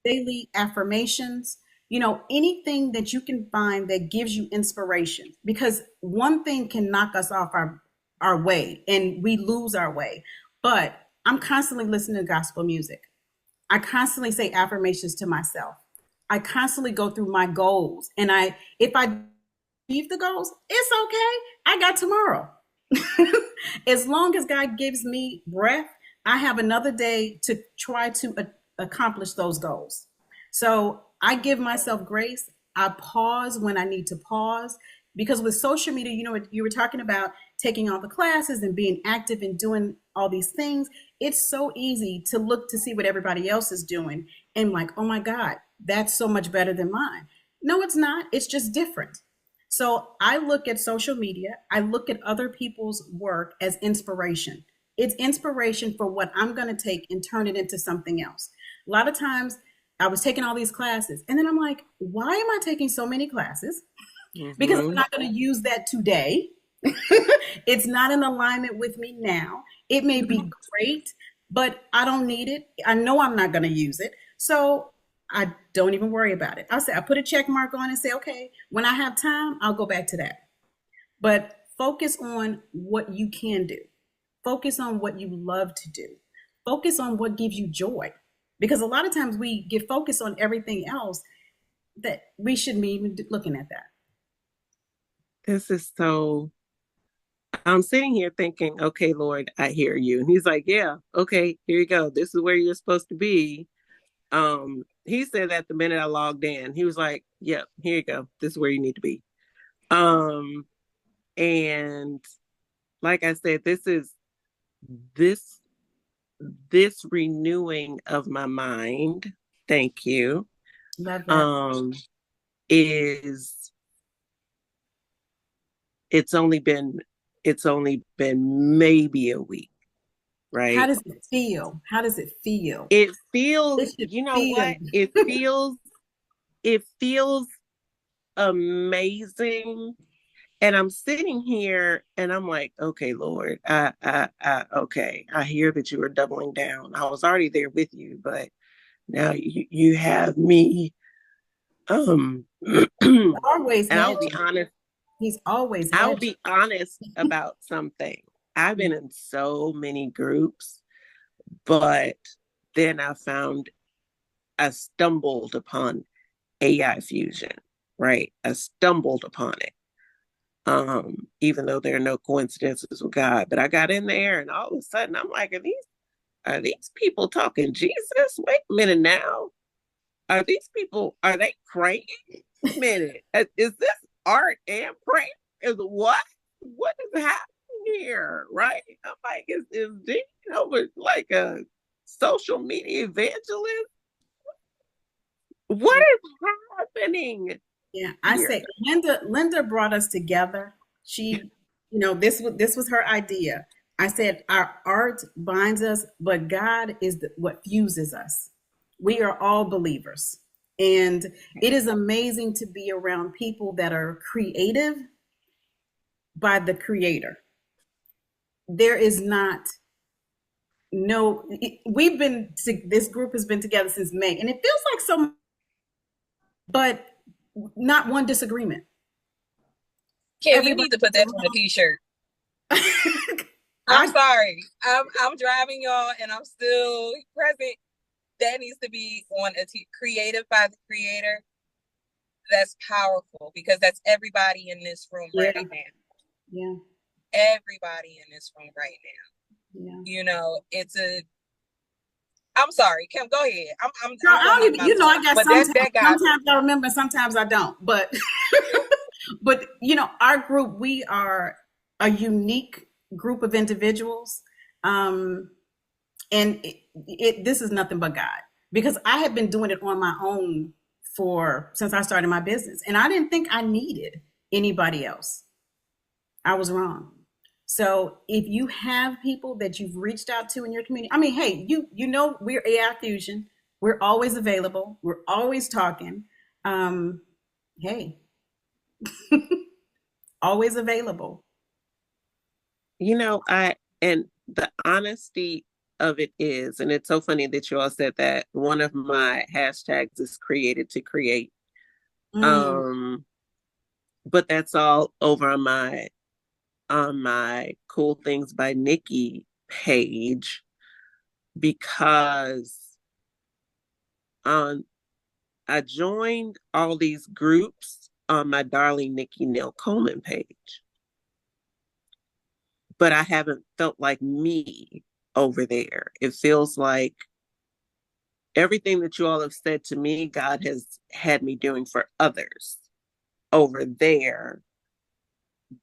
daily affirmations, anything that you can find that gives you inspiration, because one thing can knock us off our way and we lose our way. But I'm constantly listening to gospel music. I constantly say affirmations to myself. I constantly go through my goals. And if I achieve the goals, it's okay. I got tomorrow. As long as God gives me breath, I have another day to try to accomplish those goals. So I give myself grace. I pause when I need to pause, because with social media, you were talking about taking all the classes and being active and doing all these things. It's so easy to look to see what everybody else is doing and like, oh my God, that's so much better than mine. No, it's not. It's just different. So I look at social media, I look at other people's work as inspiration. It's inspiration for what I'm going to take and turn it into something else. A lot of times I was taking all these classes and then I'm like, why am I taking so many classes? Because I'm not going to use that today. It's not in alignment with me now. It may be great, but I don't need it. I know I'm not going to use it. So I don't even worry about it. I put a check mark on and say, okay, when I have time, I'll go back to that. But focus on what you can do. Focus on what you love to do. Focus on what gives you joy. Because a lot of times we get focused on everything else that we shouldn't be even looking at that. this is so, I'm sitting here thinking, okay, Lord, I hear you. And he's like, yeah, okay, here you go. This is where you're supposed to be. He said that the minute I logged in, he was like, yep, here you go. This is where you need to be. And like I said, this this renewing of my mind, thank you, Love that. is it's only been maybe a week, How right? does it feel? How does it feel? It feels, It should you know feel. what? It feels amazing. And I'm sitting here and I'm like, okay, Lord, okay, I hear that you are doubling down. I was already there with you, but now you have me. And Always I'll had be you. honest, He's always I'll had you. be honest about something. I've been in so many groups, but then I stumbled upon AI fusion, right? I stumbled upon it. Even though there are no coincidences with God. But I got in there and all of a sudden I'm like, are these people talking Jesus? Wait a minute now. Are they praying? Wait a minute. Is this art and prayer? Is what? What is happening here? Right? I'm like, is Dean over like a social media evangelist? What is happening Yeah, I here? say Linda brought us together. She, this was her idea. I said our art binds us, but God is what fuses us. We are all believers. And it is amazing to be around people that are creative by the creator. There is not no this group has been together since May, and it feels like so, but not one disagreement. Kim, you need to put that on a t-shirt. I'm sorry. I'm driving y'all and I'm still present. That needs to be on creative by the creator. That's powerful because that's everybody in this room right now. Yeah. Everybody in this room right now. Yeah. I'm sorry, Kim, go ahead. No, I don't even, I got sometimes I remember, sometimes I don't. But but our group, we are a unique group of individuals. And this is nothing but God, because I have been doing it on my own since I started my business, and I didn't think I needed anybody else. I was wrong. So if you have people that you've reached out to in your community, I mean, hey, we're AI Fusion. We're always available. We're always talking. Hey, always available. And the honesty of it is, and it's so funny that you all said that, one of my hashtags is created to create. But that's all over on my Cool Things by Nikki page, because I joined all these groups on my darling Nikki Neal Coleman page, but I haven't felt like me over there. It feels like everything that you all have said to me, God has had me doing for others over there.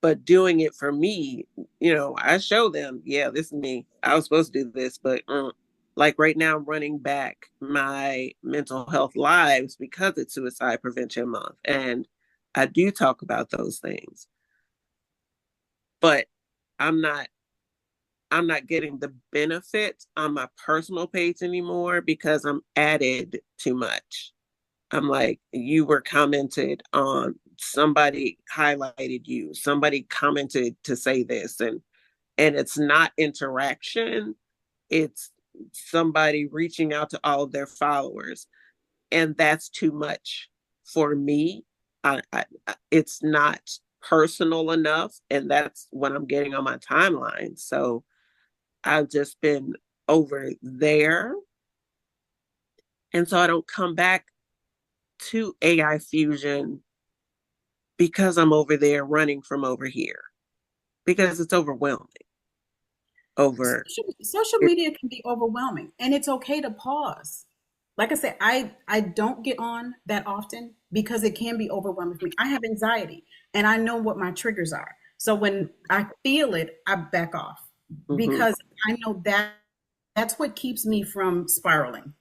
But doing it for me, I show them, yeah, this is me. I was supposed to do this, but like right now, I'm running back my mental health lives because it's Suicide Prevention Month. And I do talk about those things. But I'm not getting the benefit on my personal page anymore because I'm added too much. I'm like, you were commented on, somebody highlighted you, somebody commented to say this, and it's not interaction, it's somebody reaching out to all of their followers, and that's too much for me. It's not personal enough, and that's what I'm getting on my timeline. So I've just been over there, and so I don't come back to AI Fusion because I'm over there running from over here, because it's overwhelming. Social media can be overwhelming, and it's okay to pause. Like I said, I don't get on that often because it can be overwhelming for me. I have anxiety, and I know what my triggers are. So when I feel it, I back off because I know that that's what keeps me from spiraling.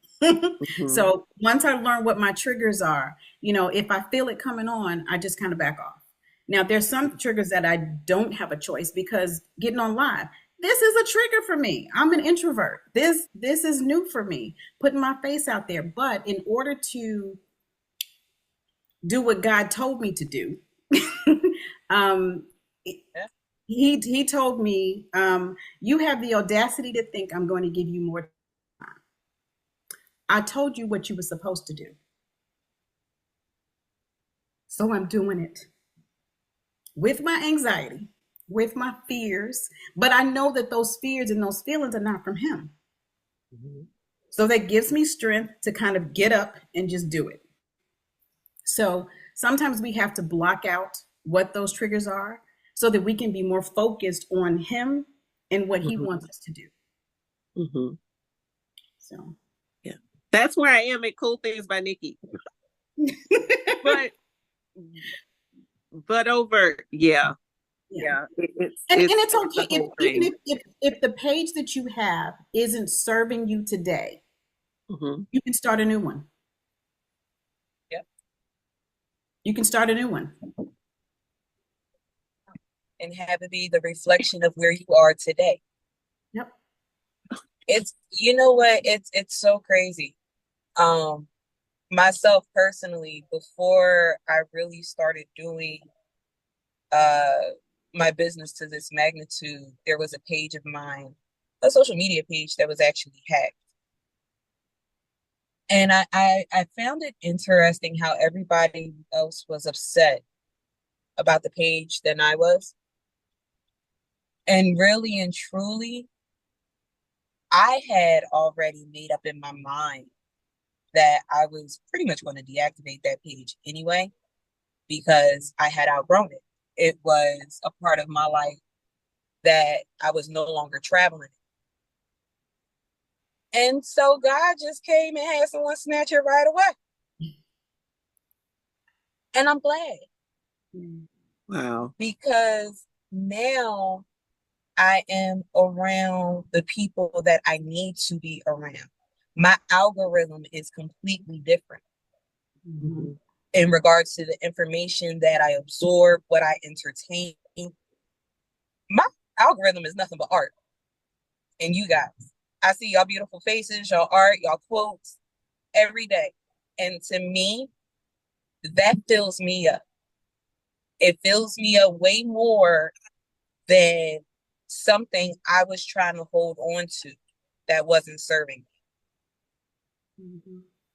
So once I learn what my triggers are, if I feel it coming on, I just kind of back off. Now, there's some triggers that I don't have a choice because getting on live, this is a trigger for me. I'm an introvert. This is new for me, putting my face out there. But in order to do what God told me to do, he told me, you have the audacity to think I'm going to give you more time. I told you what you were supposed to do. So I'm doing it with my anxiety, with my fears, but I know that those fears and those feelings are not from him. So that gives me strength to kind of get up and just do it. So sometimes we have to block out what those triggers are so that we can be more focused on him and what he wants us to do. So, yeah, that's where I am at Cool Things by Nikki. but over, yeah. It's okay even if the page that you have isn't serving you today, you can start a new one. Yep. You can start a new one. And have it be the reflection of where you are today. Yep. It's, you know what, it's so crazy. Myself personally, before I really started doing my business to this magnitude, there was a page of mine, a social media page that was actually hacked. And I found it interesting how everybody else was upset about the page than I was. And really and truly, I had already made up in my mind that I was pretty much going to deactivate that page anyway, because I had outgrown it. It was a part of my life that I was no longer traveling. And so God just came and had someone snatch it right away. And I'm glad. Wow. Because now I am around the people that I need to be around. My algorithm is completely different in regards to the information that I absorb, what I entertain. My algorithm is nothing but art. And you guys, I see y'all beautiful faces, y'all art, y'all quotes every day. And to me, that fills me up. It fills me up way more than something I was trying to hold on to that wasn't serving me.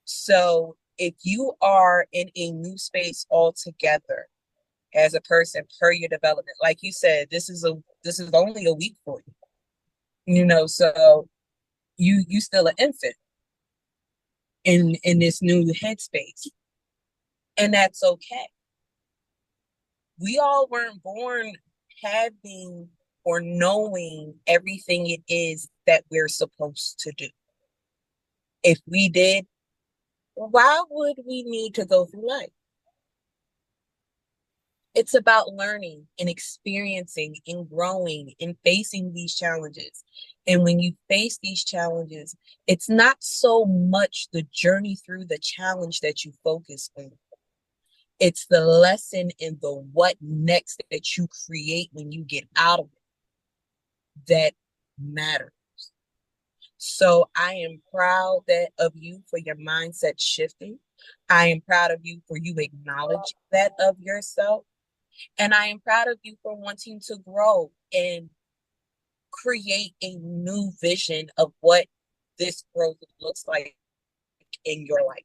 So if you are in a new space altogether as a person per your development, like you said, this is only a week for you. So you still an infant in this new headspace. And that's okay. We all weren't born having or knowing everything it is that we're supposed to do. If we did, why would we need to go through life? It's about learning and experiencing and growing and facing these challenges. And when you face these challenges, it's not so much the journey through the challenge that you focus on. It's the lesson in the what next that you create when you get out of it that matters. So I am proud of you for your mindset shifting. I am proud of you for you acknowledging that of yourself. And I am proud of you for wanting to grow and create a new vision of what this growth looks like in your life.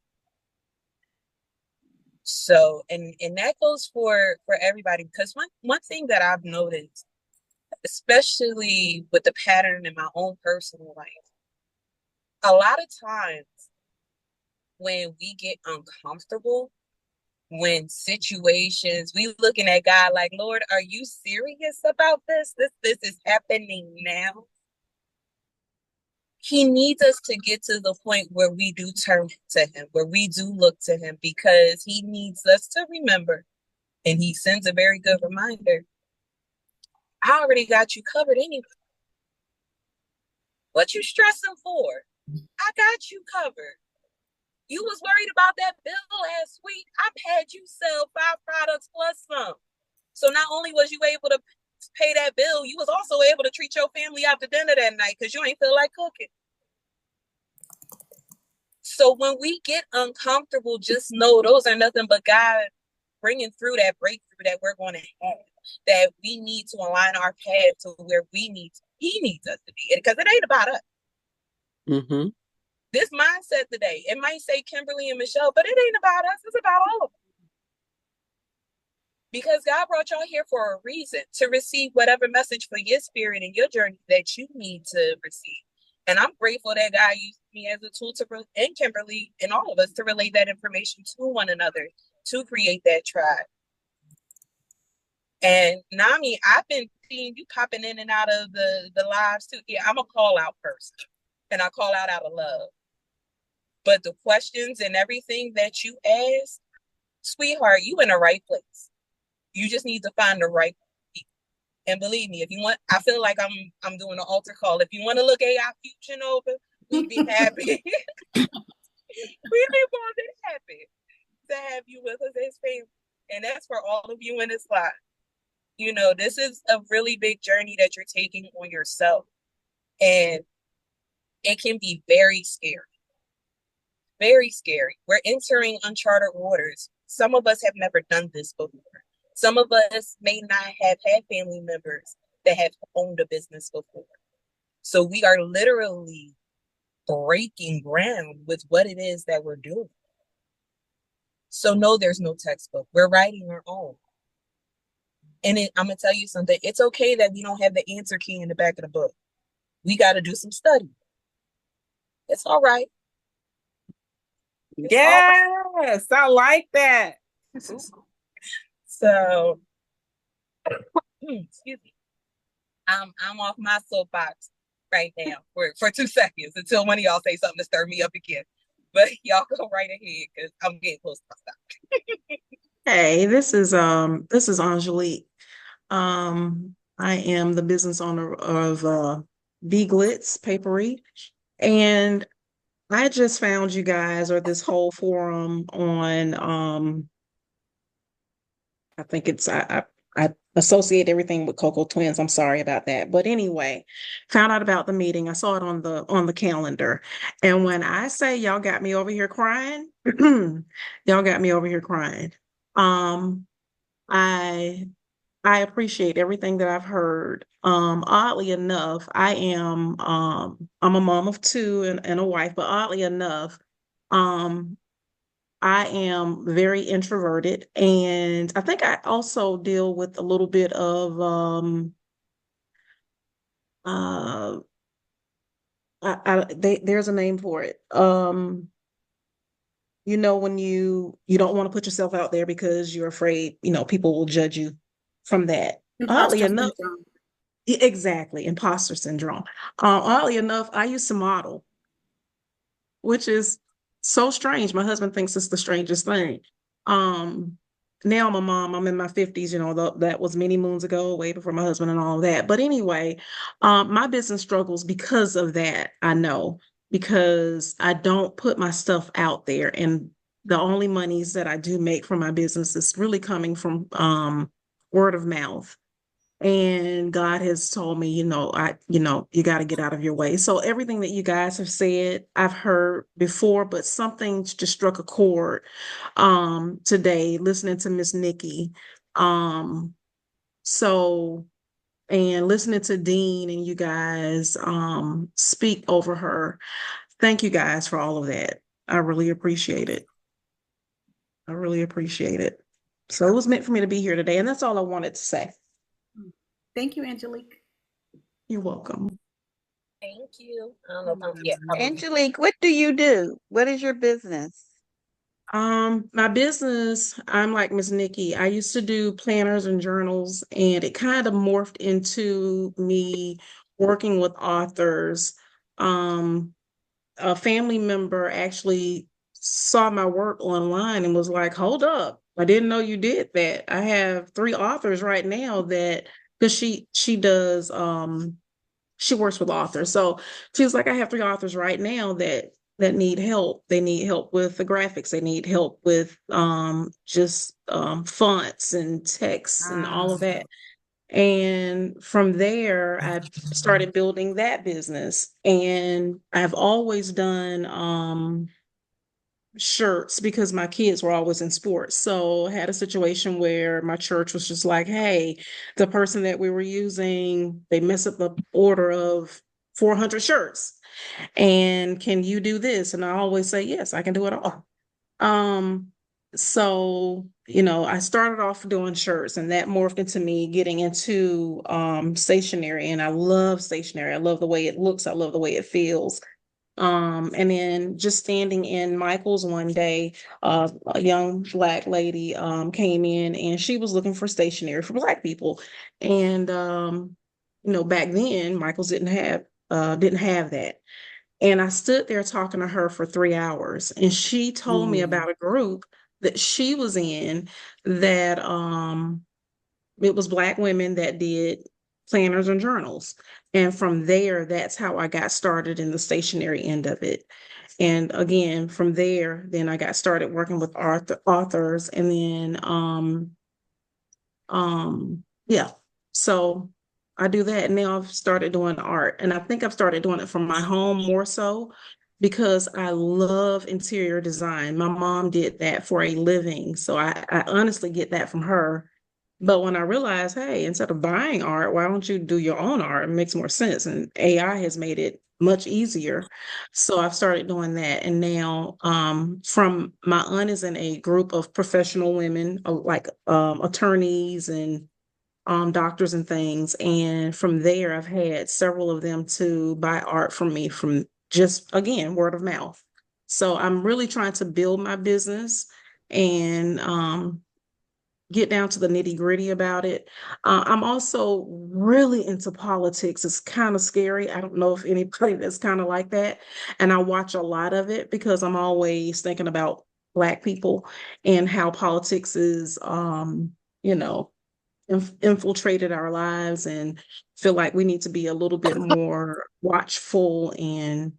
So, and that goes for everybody, because one thing that I've noticed, especially with the pattern in my own personal life, a lot of times when we get uncomfortable, when situations, we looking at God like, Lord, are you serious about this? This is happening now. He needs us to get to the point where we do turn to him, where we do look to him, because he needs us to remember. And he sends a very good reminder. I already got you covered anyway. What you stressing for? I got you covered. You was worried about that bill last week. I've had you sell 5 products plus some. So not only was you able to pay that bill, you was also able to treat your family out to dinner that night because you ain't feel like cooking. So when we get uncomfortable, just know those are nothing but God bringing through that breakthrough that we're going to have, that we need to align our path to where he needs us to be, because it ain't about us. Mm-hmm. This mindset today, it might say Kimberly and Michelle, but it ain't about us. It's about all of us. Because God brought y'all here for a reason, to receive whatever message for your spirit and your journey that you need to receive. And I'm grateful that God used me as a tool and Kimberly and all of us to relay that information to one another, to create that tribe. And Nami, I've been seeing you popping in and out of the lives too. Yeah, I'm a call out person, and I call out of love. But the questions and everything that you ask, sweetheart, you in the right place. You just need to find the right people. And believe me, if you want, I feel like I'm doing an altar call. If you want to look AI Fusion over, we'd be happy. We'd be more than happy to have you with us as family. And that's for all of you in this live. You know, this is a really big journey that you're taking on yourself. And it can be very scary. Very scary. We're entering uncharted waters. Some of us have never done this before. Some of us may not have had family members that have owned a business before. So we are literally breaking ground with what it is that we're doing. So no, there's no textbook. We're writing our own. And I'm going to tell you something. It's okay that we don't have the answer key in the back of the book. We got to do some study. It's all right. Yes, I like that. So, excuse me. I'm off my soapbox right now for 2 seconds until one of y'all say something to stir me up again. But y'all go right ahead because I'm getting close to my stop. Hey, this is Angelique. I am the business owner of B Glitz Papery, and I just found you guys, or this whole forum on I think it's I associate everything with Cocoa Twins. I'm sorry about that. But anyway, found out about the meeting. I saw it on the calendar. And when I say y'all got me over here crying, y'all got me over here crying. I I appreciate everything that I've heard. Oddly enough, I'm a mom of 2 and a wife, but oddly enough, um, I am very introverted, and I think I also deal with a little bit of uh there's a name for it. You know, when you don't want to put yourself out there because you're afraid, people will judge you from that. Oddly Imposter enough, syndrome. exactly, imposter syndrome. Oddly enough, I used to model, which is so strange. My husband thinks it's the strangest thing. Um, Now I'm a mom. I'm in my 50s, that was many moons ago, way before my husband and all of that. But anyway, my business struggles because of that. I know, because I don't put my stuff out there. And the only monies that I do make from my business is really coming from word of mouth. And God has told me, you got to get out of your way. So everything that you guys have said, I've heard before, but something just struck a chord today, listening to Miss Nikki. So and listening to Dean and you guys speak over her. Thank you guys for all of that. I really appreciate it. I really appreciate it. So it was meant for me to be here today, and that's all I wanted to say. Thank you, Angelique. You're welcome. Thank you. I don't know if I'm, yeah, probably. Angelique, what do you do? What is your business? My business, I'm like Miss Nikki. I used to do planners and journals, and it kind of morphed into me working with authors. Um, a family member actually saw my work online and was like, "Hold up, I didn't know you did that." I have three authors right now that because she does she works with authors. So she was like, I have three authors right now that need help. They need help with the graphics. They need help with just fonts and text and all of that. And from there, I started building that business. And I've always done shirts because my kids were always in sports. So I had a situation where my church was just like, hey, the person that we were using, they messed up the order of 400 shirts. And can you do this? And I always say, yes, I can do it all. Um, so, I started off doing shirts and that morphed into me getting into stationery. And I love stationery. I love the way it looks. I love the way it feels. And then just standing in Michael's one day, a young Black lady came in and she was looking for stationery for Black people. And back then Michael's didn't have that. And I stood there talking to her for 3 hours, and she told me about a group that she was in that it was Black women that did planners and journals. And from there, that's how I got started in the stationery end of it. And again, from there, then I got started working with authors, and then yeah. So I do that, and now I've started doing art, and I think I've started doing it from my home more so because I love interior design. My mom did that for a living, so I honestly get that from her. But when I realized, hey, instead of buying art, why don't you do your own art? It makes more sense. And AI has made it much easier. So I've started doing that. And now from my aunt is in a group of professional women, like attorneys and doctors and things. And from there, I've had several of them to buy art from me from just, again, word of mouth. So I'm really trying to build my business and get down to the nitty gritty about it. I'm also really into politics. It's kind of scary. I don't know if anybody that's kind of like that. And I watch a lot of it because I'm always thinking about Black people and how politics is, you know, infiltrated our lives, and feel like we need to be a little bit more watchful and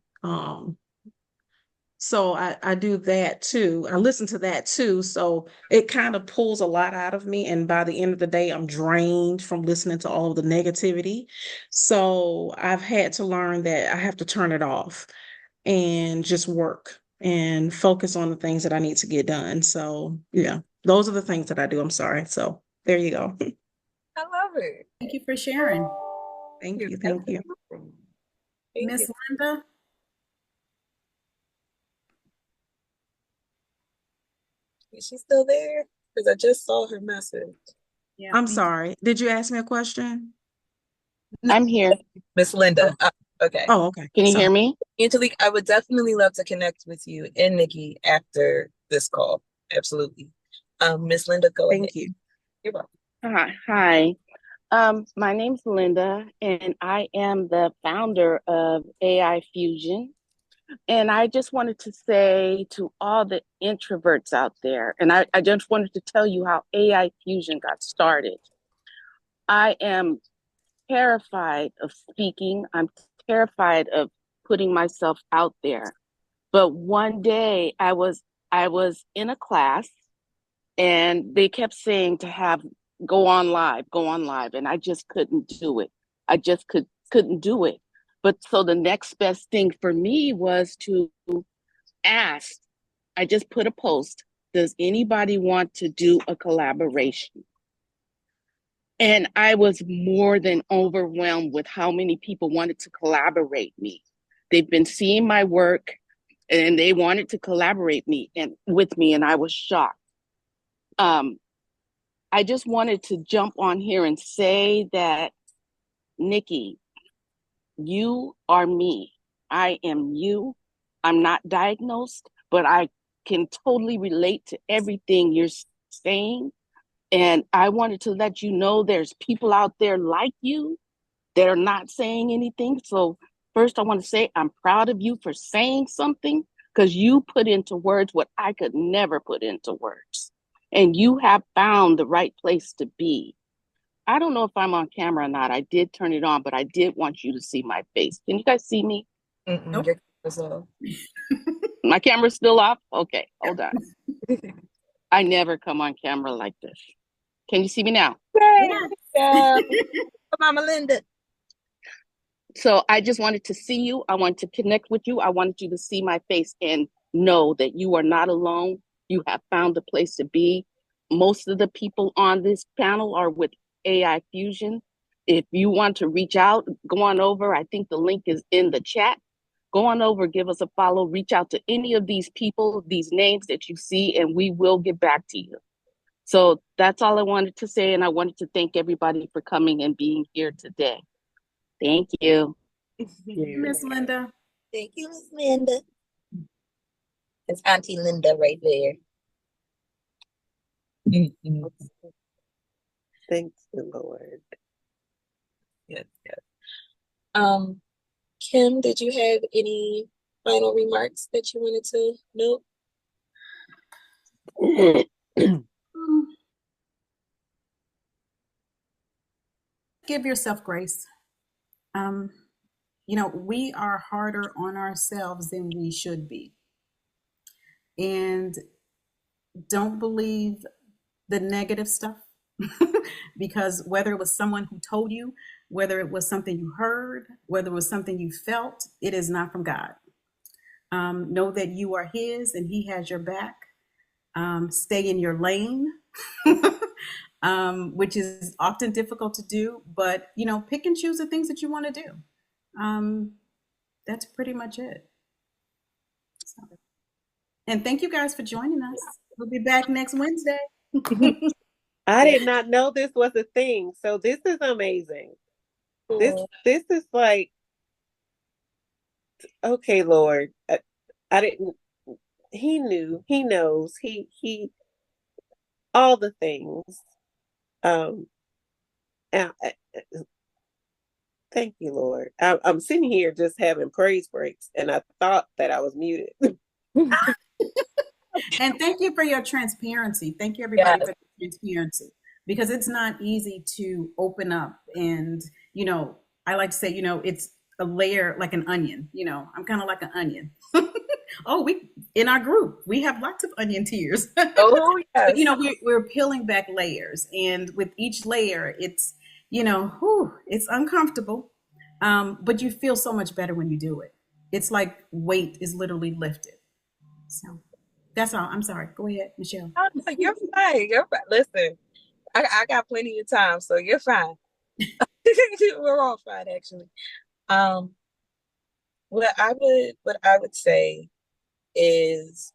so I do that too. I listen to that too. So it kind of pulls a lot out of me. And by the end of the day, I'm drained from listening to all the negativity. So I've had to learn that I have to turn it off and just work and focus on the things that I need to get done. So yeah, those are the things that I do. I'm sorry. So there you go. I love it. Thank you for sharing. Thank you. Thank you. Thank Miss you. Linda? Is she still there? Because I just saw her message. Yeah. I'm sorry. Did you ask me a question? I'm here. Miss Linda. Okay. Oh, okay. Can you Sorry. hear me? Angelique, I would definitely love to connect with you and Nikki after this call. Absolutely. Miss Linda, go ahead. Thank you. You're welcome. Hi. My name's Linda, and I am the founder of AI Fusion. And I just wanted to say to all the introverts out there, and I just wanted to tell you how AI Fusion got started. I am terrified of speaking. I'm terrified of putting myself out there. But one day I was in a class, and they kept saying to have go on live, and I just couldn't do it. I just couldn't do it. But so the next best thing for me was to ask. I just put a post, does anybody want to do a collaboration? And I was more than overwhelmed with how many people wanted to collaborate me. They've been seeing my work and they wanted to collaborate with me, and I was shocked. I just wanted to jump on here and say that, Nikki, you are me. I am you. I'm not diagnosed, but I can totally relate to everything you're saying. And I wanted to let you know there's people out there like you that are not saying anything. So first I want to say I'm proud of you for saying something, because you put into words what I could never put into words. And you have found the right place to be. I don't know if I'm on camera or not. I did turn it on, but I did want you to see my face. Can you guys see me? Nope. Your camera's off. My camera's still off? Okay, hold on. I never come on camera like this. Can you see me now? Yes. Mama Linda. So I just wanted to see you. I wanted to connect with you. I wanted you to see my face and know that you are not alone. You have found a place to be. Most of the people on this panel are with AI Fusion. If you want to reach out, go on over. I think the link is in the chat. Go on over, give us a follow, reach out to any of these people, these names that you see, and we will get back to you. So that's all I wanted to say. And I wanted to thank everybody for coming and being here today. Thank you. Miss Linda. Thank you, Miss Linda. It's Auntie Linda right there. Thank you, Lord. Yes, yes. Kim, did you have any final remarks that you wanted to note? Give yourself grace. We are harder on ourselves than we should be. And don't believe the negative stuff because whether it was someone who told you, whether it was something you heard, whether it was something you felt, it is not from God. Know that you are His and He has your back. Stay in your lane, which is often difficult to do, but pick and choose the things that you want to do. That's pretty much it. So, and thank you guys for joining us. We'll be back next Wednesday. I did not know this was a thing, so this is amazing. This is like, okay, Lord. I didn't. He knew. He knows. He all the things. And, thank you, Lord. I'm sitting here just having praise breaks, and I thought that I was muted. And thank you for your transparency. Thank you, everybody, for the transparency, because it's not easy to open up. And, I like to say, it's a layer like an onion. I'm kind of like an onion. We in our group, we have lots of onion tears. Oh, yes. But, we're peeling back layers. And with each layer, it's, it's uncomfortable. But you feel so much better when you do it. It's like weight is literally lifted. So that's all. I'm sorry. Go ahead, Michelle. Oh, you're fine. You're fine. Listen, I got plenty of time, so you're fine. We're all fine, actually. What I would say is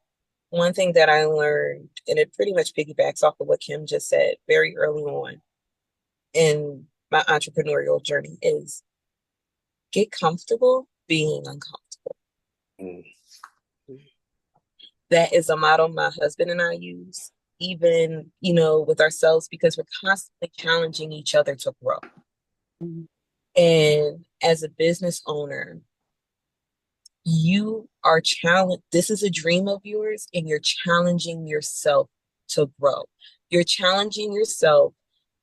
one thing that I learned, and it pretty much piggybacks off of what Kim just said very early on in my entrepreneurial journey, is get comfortable being uncomfortable. That is a model my husband and I use, even, with ourselves, because we're constantly challenging each other to grow. And as a business owner, you are challenged. This is a dream of yours, and you're challenging yourself to grow. You're challenging yourself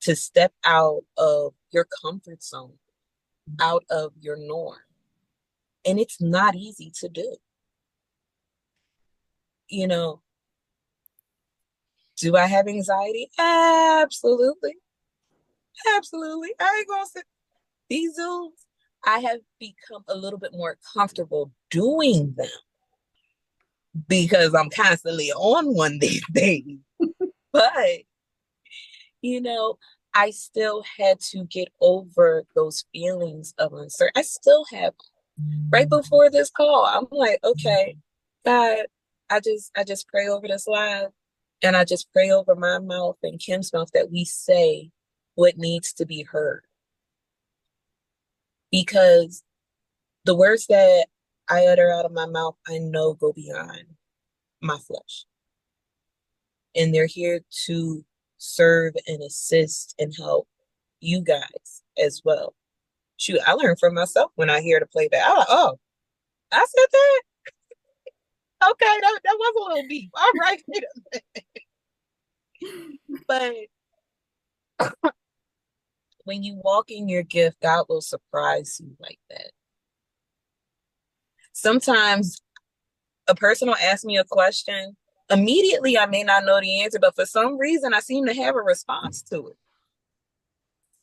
to step out of your comfort zone, out of your norm. And it's not easy to do. Do I have anxiety? Absolutely. Absolutely. I ain't gonna say these Zooms. I have become a little bit more comfortable doing them because I'm constantly on one these days. But, I still had to get over those feelings of uncertainty. I still have. Right before this call, I'm like, okay, God, I just pray over this live, and I just pray over my mouth and Kim's mouth that we say what needs to be heard. Because the words that I utter out of my mouth, I know go beyond my flesh. And they're here to serve and assist and help you guys as well. Shoot, I learned from myself when I hear the playback. I'm like, oh, I said that? Okay, that was a little deep. All right. But when you walk in your gift, God will surprise you like that. Sometimes a person will ask me a question. Immediately, I may not know the answer, but for some reason, I seem to have a response to it.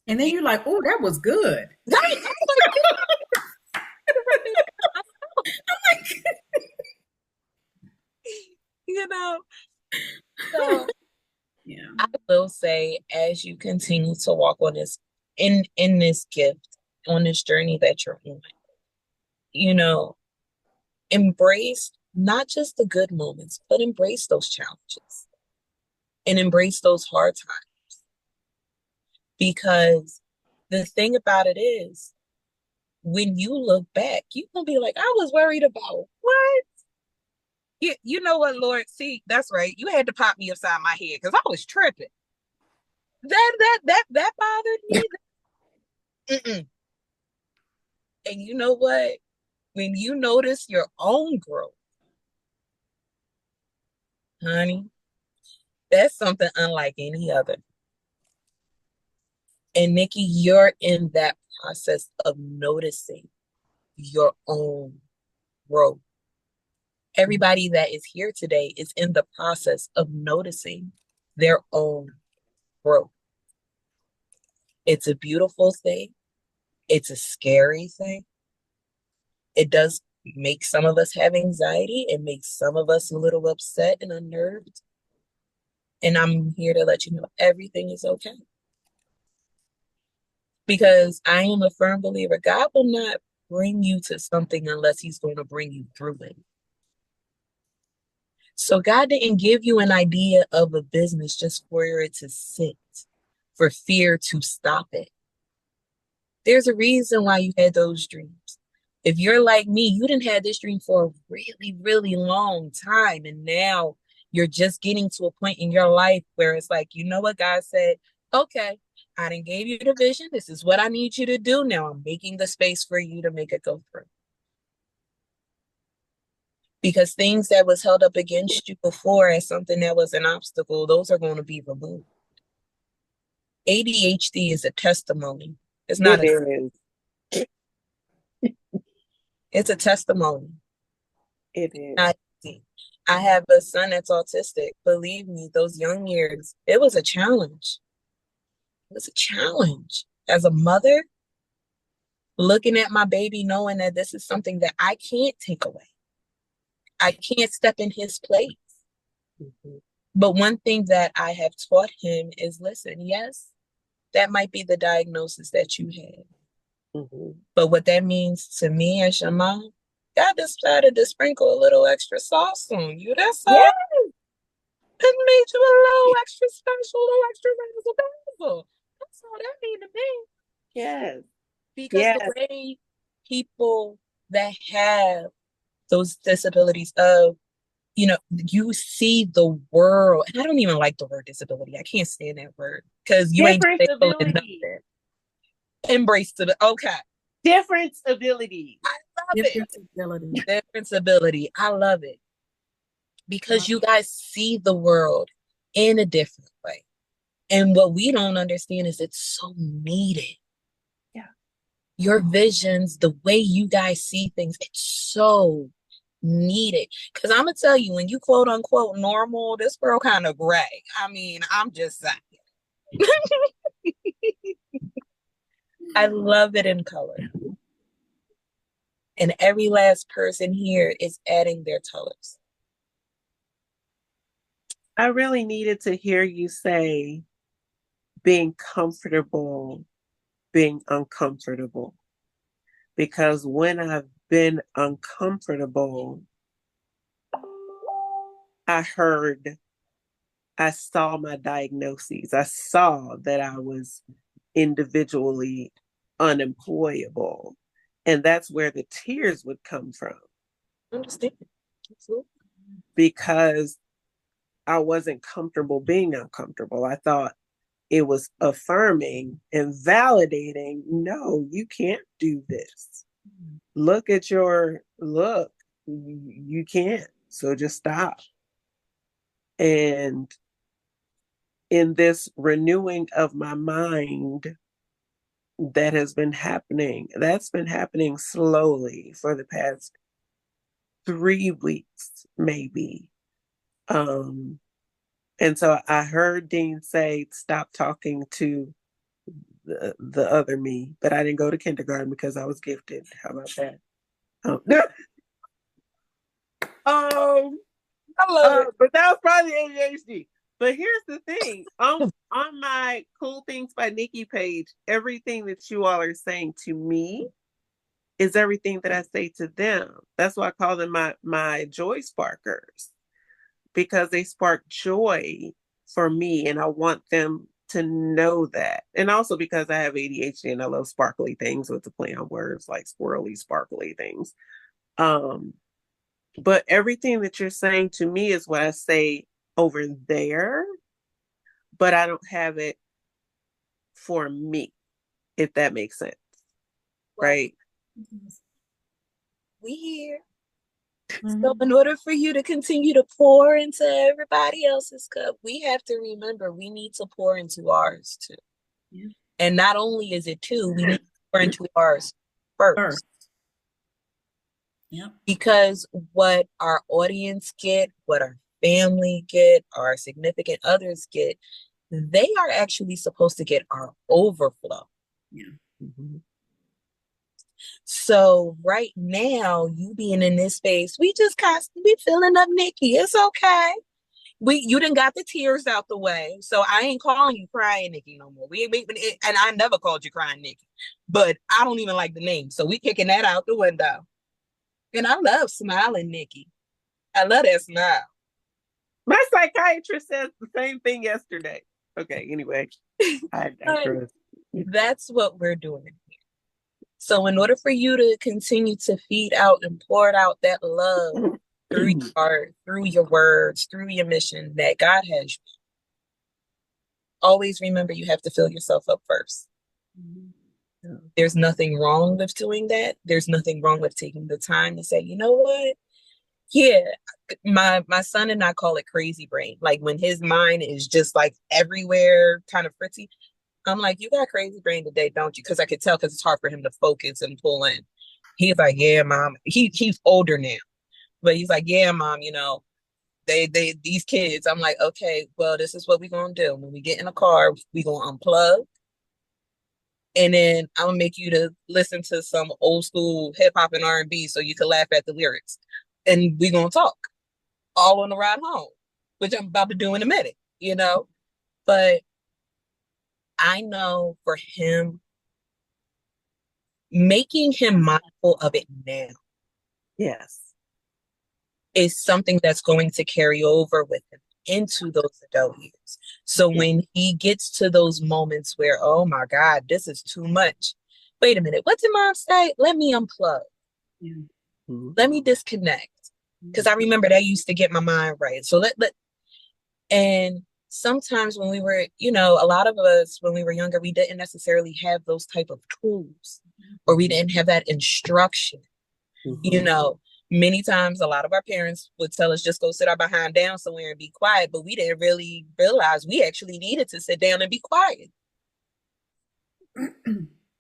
And then you're like, oh, that was good. Right? You know, so Yeah. I will say, as you continue to walk on this in this gift, on this journey that you're on, you know, embrace not just the good moments, but embrace those challenges and embrace those hard times. Because the thing about it is, when you look back, you're gonna be like, I was worried about what? You know what, Lord? See, that's right. You had to pop me upside my head because I was tripping. That bothered me. Mm-mm. And you know what? When you notice your own growth, honey, that's something unlike any other. And Nikki, you're in that process of noticing your own growth. Everybody that is here today is in the process of noticing their own growth. It's a beautiful thing. It's a scary thing. It does make some of us have anxiety. It makes some of us a little upset and unnerved. And I'm here to let you know everything is okay. Because I am a firm believer, God will not bring you to something unless he's going to bring you through it. So God didn't give you an idea of a business just for it to sit, for fear to stop it. There's a reason why you had those dreams. If you're like me, you didn't have this dream for a really, really long time. And now you're just getting to a point in your life where it's like, you know what, God said, okay, I didn't gave you the vision. This is what I need you to do. Now I'm making the space for you to make it go through. Because things that was held up against you before as something that was an obstacle, those are going to be removed. ADHD is a testimony. It's not it's a testimony. It is. Not easy. I have a son that's autistic. Believe me, those young years, it was a challenge. It was a challenge. As a mother, looking at my baby, knowing that this is something that I can't take away. I can't step in his place. Mm-hmm. But one thing that I have taught him is, listen, yes, that might be the diagnosis that you have. Mm-hmm. But what that means to me as your mom, God decided to sprinkle a little extra sauce on you. That's all. Yes. It made you a little extra special, a little extra razzle-dazzle. That's all that means to me. Yes. Because the way people that have those disabilities of, you know, you see the world, and I don't even like the word disability. I can't stand that word because you ain't able to know that. Embrace the okay. Difference ability. I love it. Difference ability. I love it. Because you guys see the world in a different way. And what we don't understand is it's so needed. Yeah. Your visions, the way you guys see things, it's so needed. Because I'm going to tell you, when you quote unquote normal, this world kind of gray. I mean, I'm just saying. I love it in color. And every last person here is adding their colors. I really needed to hear you say being comfortable, being uncomfortable. Because when I've been uncomfortable, I saw my diagnoses. I saw that I was individually unemployable. And that's where the tears would come from. I understand. Absolutely. because I wasn't comfortable being uncomfortable. I thought it was affirming and validating. No, you can't do this. Look at your look. You can't. So just stop. And in this renewing of my mind that's been happening slowly for the past 3 weeks, maybe. And so I heard Dean say, stop talking to the other me, but I didn't go to kindergarten because I was gifted. How about that? I love it. But that was probably ADHD. But here's the thing. On my Cool Things by Nikki page, everything that you all are saying to me is everything that I say to them. That's why I call them my joy sparkers, because they spark joy for me, and I want them to know that. And also because I have ADHD and I love sparkly things, with the play on words like squirrely, sparkly things. But everything that you're saying to me is what I say over there, but I don't have it for me, if that makes sense. Well, right? We here. So in order for you to continue to pour into everybody else's cup, we have to remember we need to pour into ours too. Yeah. And not only is it two, we need to pour into ours first. Yep. Because what our audience get, what our family get, our significant others get, they are actually supposed to get our overflow. Yeah. Mhm. So right now, you being in this space, we just constantly filling up Nikki. It's okay. You done got the tears out the way, so I ain't calling you crying Nikki no more. And I never called you crying Nikki, but I don't even like the name, so we kicking that out the window. And I love smiling Nikki. I love that smile. My psychiatrist said the same thing yesterday. Okay, anyway, I digress. That's what we're doing here. So in order for you to continue to feed out and pour out that love through your heart, through your words, through your mission that God has you, always remember you have to fill yourself up first. There's nothing wrong with doing that. There's nothing wrong with taking the time to say, you know what? Yeah, my son and I call it crazy brain. Like when his mind is just like everywhere, kind of fritzy. I'm like, you got crazy brain today, don't you? Because I could tell, because it's hard for him to focus and pull in. He's like, yeah, mom. He's older now, but he's like, yeah, mom. You know, these kids. I'm like, okay, well, this is what we're gonna do. When we get in a car, we gonna unplug, and then I'm gonna make you to listen to some old school hip hop and R&B so you can laugh at the lyrics, and we gonna talk all on the ride home, which I'm about to do in a minute. You know, but I know for him, making him mindful of it now, Yes, is something that's going to carry over with him into those adult years. So when he gets to those moments where, oh my God, this is too much. Wait a minute, what did mom say? Let me unplug. Let me disconnect. Because I remember that used to get my mind right. So and sometimes when we were, a lot of us, when we were younger, we didn't necessarily have those type of tools, or we didn't have that instruction. Many times a lot of our parents would tell us just go sit our behind down somewhere and be quiet, but we didn't really realize we actually needed to sit down and be quiet.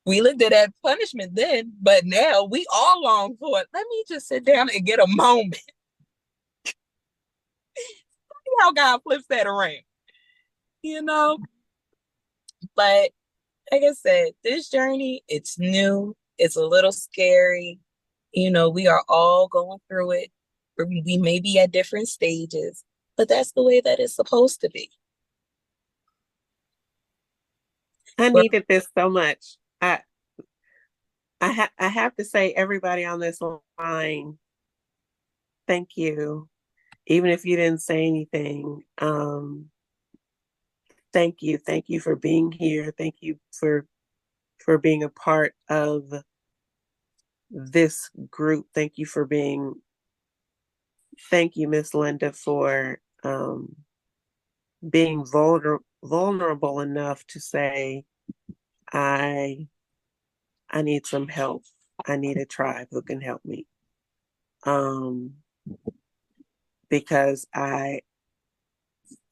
We looked at that punishment then, but now we all long for it. Let me just sit down and get a moment. See how God flips that around, But like I said, this journey, it's new. It's a little scary. We are all going through it. We may be at different stages, but that's the way that it's supposed to be. I needed this so much. I have to say, everybody on this line, thank you. Even if you didn't say anything, thank you. Thank you for being here. Thank you for being a part of this group. Thank you for being thank you, Miss Linda, for being vulnerable enough to say, I need some help. I need a tribe who can help me. Because the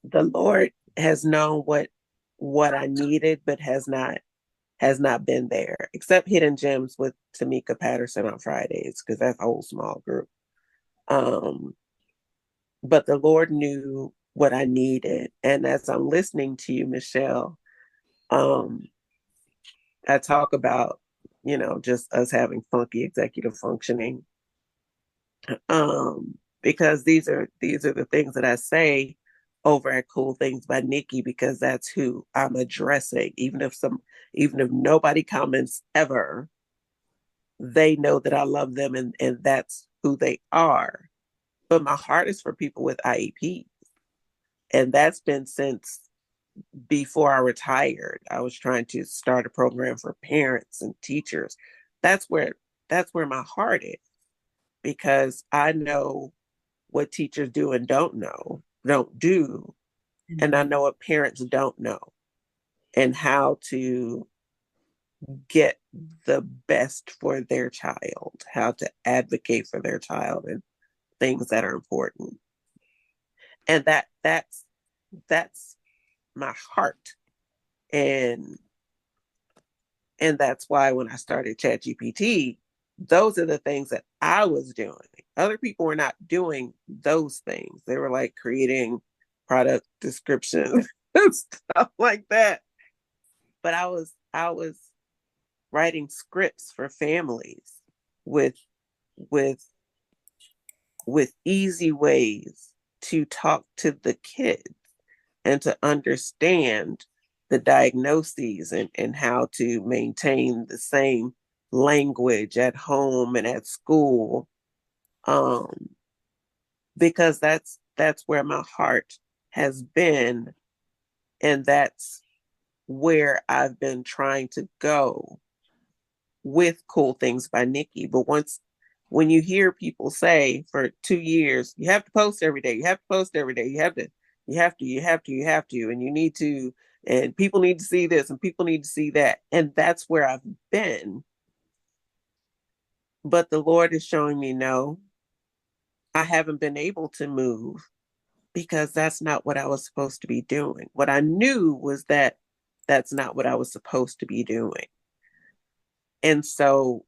Lord has known what I needed, but has not been there, except Hidden Gems with Tamika Patterson on Fridays, because that's a whole small group. But the Lord knew what I needed. And as I'm listening to you, Michelle, I talk about, just us having funky executive functioning. Because these are the things that I say over at Cool Things by Nikki, because that's who I'm addressing. Even if nobody comments ever, they know that I love them, and that's who they are. But my heart is for people with IEP. And that's been since before I retired. I was trying to start a program for parents and teachers. That's where my heart is, because I know what teachers do and don't do. And I know what parents don't know, and how to get the best for their child, how to advocate for their child, and things that are important. And that's my heart. And that's why when I started ChatGPT, those are the things that I was doing. Other people were not doing those things. They were like creating product descriptions and stuff like that. But I was writing scripts for families with easy ways to talk to the kids and to understand the diagnoses, and how to maintain the same language at home and at school. Because that's where my heart has been, and that's where I've been trying to go with Cool Things by Nikki. But when you hear people say for 2 years, you have to post every day, you have to post every day, you have to, and you need to, and people need to see this and people need to see that. And that's where I've been. But the Lord is showing me, no, I haven't been able to move, because that's not what I was supposed to be doing. What I knew was that that's not what I was supposed to be doing. And so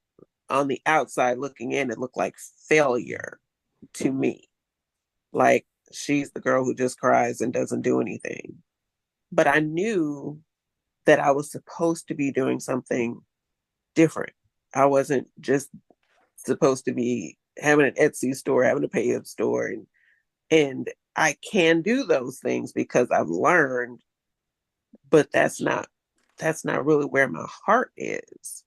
on the outside looking in, it looked like failure to me. Like, she's the girl who just cries and doesn't do anything. But I knew that I was supposed to be doing something different. I wasn't just supposed to be having an Etsy store, having a pay-up store. And I can do those things because I've learned, but that's not really where my heart is.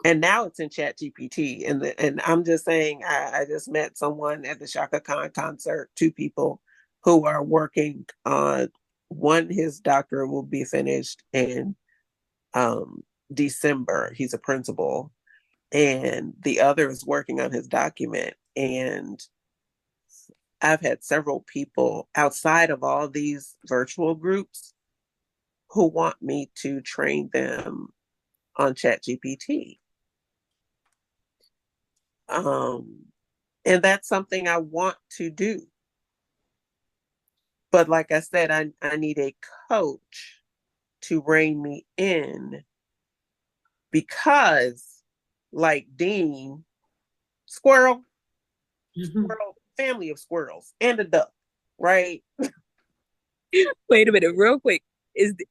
And now it's in Chat GPT. And I'm just saying, I just met someone at the Shaka Khan concert, 2 people who are working on one. His doctorate will be finished in December. He's a principal. And the other is working on his document. And I've had several people outside of all these virtual groups who want me to train them on ChatGPT. And that's something I want to do. But like I said, I need a coach to rein me in, because like Dean, squirrel, family of squirrels and a duck, right? Wait a minute, real quick.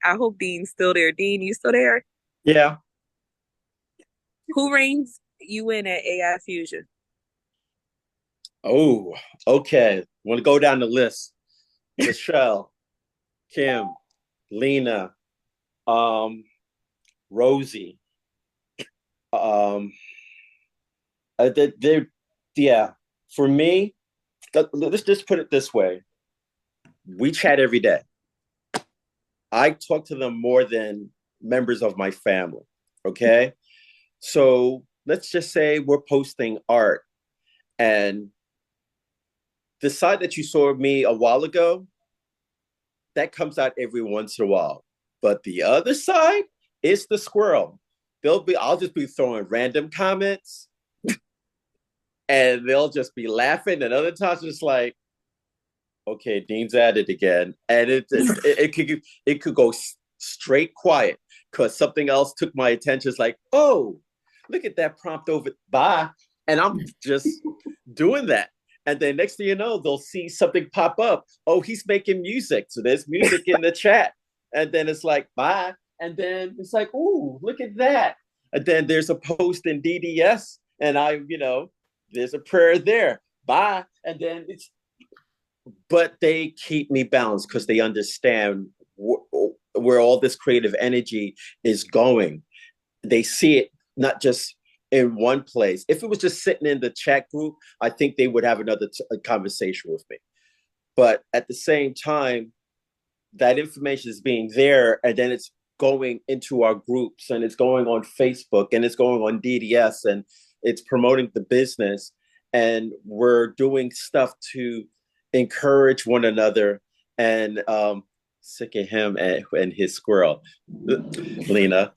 I hope Dean's still there. Dean, you still there? Yeah. Who reigns you in at AI Fusion? Oh, okay. Want to go down the list? Michelle, Kim, Lena, Rosie. Yeah. For me, let's just put it this way: we chat every day. I talk to them more than members of my family. Okay, so let's just say we're posting art, and the side that you saw of me a while ago, that comes out every once in a while. But the other side is the squirrel. I'll just be throwing random comments and they'll just be laughing. And other times it's like, okay, Dean's at it again. And it could go straight quiet because something else took my attention. It's like, oh, look at that prompt over, bye. And I'm just doing that. And then next thing you know, they'll see something pop up. Oh, he's making music. So there's music in the chat. And then it's like, bye. And then it's like, ooh, look at that. And then there's a post in DDS. And there's a prayer there. Bye. And then but they keep me balanced because they understand where all this creative energy is going. They see it not just in one place. If it was just sitting in the chat group, I think they would have another conversation with me. But at the same time, that information is being there, and then it's going into our groups, and it's going on Facebook, and it's going on DDS, and it's promoting the business. And we're doing stuff to encourage one another. And sick of him and his squirrel, Lena.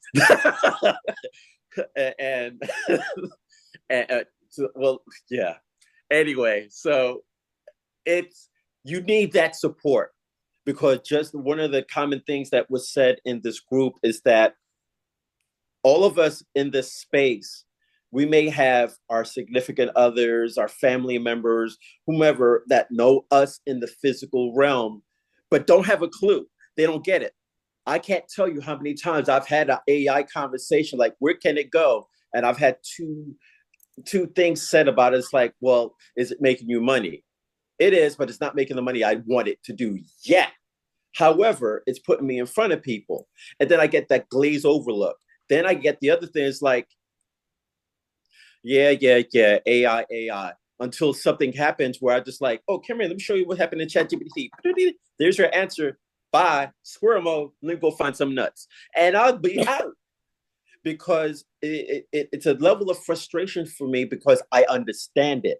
and well, yeah. Anyway, so you need that support, because just one of the common things that was said in this group is that all of us in this space, we may have our significant others, our family members, whomever that know us in the physical realm, but don't have a clue. They don't get it. I can't tell you how many times I've had an AI conversation, like, where can it go? And I've had two things said about it. It's like, well, is it making you money? It is, but it's not making the money I want it to do yet. However, it's putting me in front of people. And then I get that glaze over look. Then I get the other things like, yeah, AI. Until something happens where I just like, oh, Kimberly, let me show you what happened in ChatGPT. There's your answer. Bye. Squirrel mode. Let me go find some nuts. And I'll be out. Because it's a level of frustration for me because I understand it.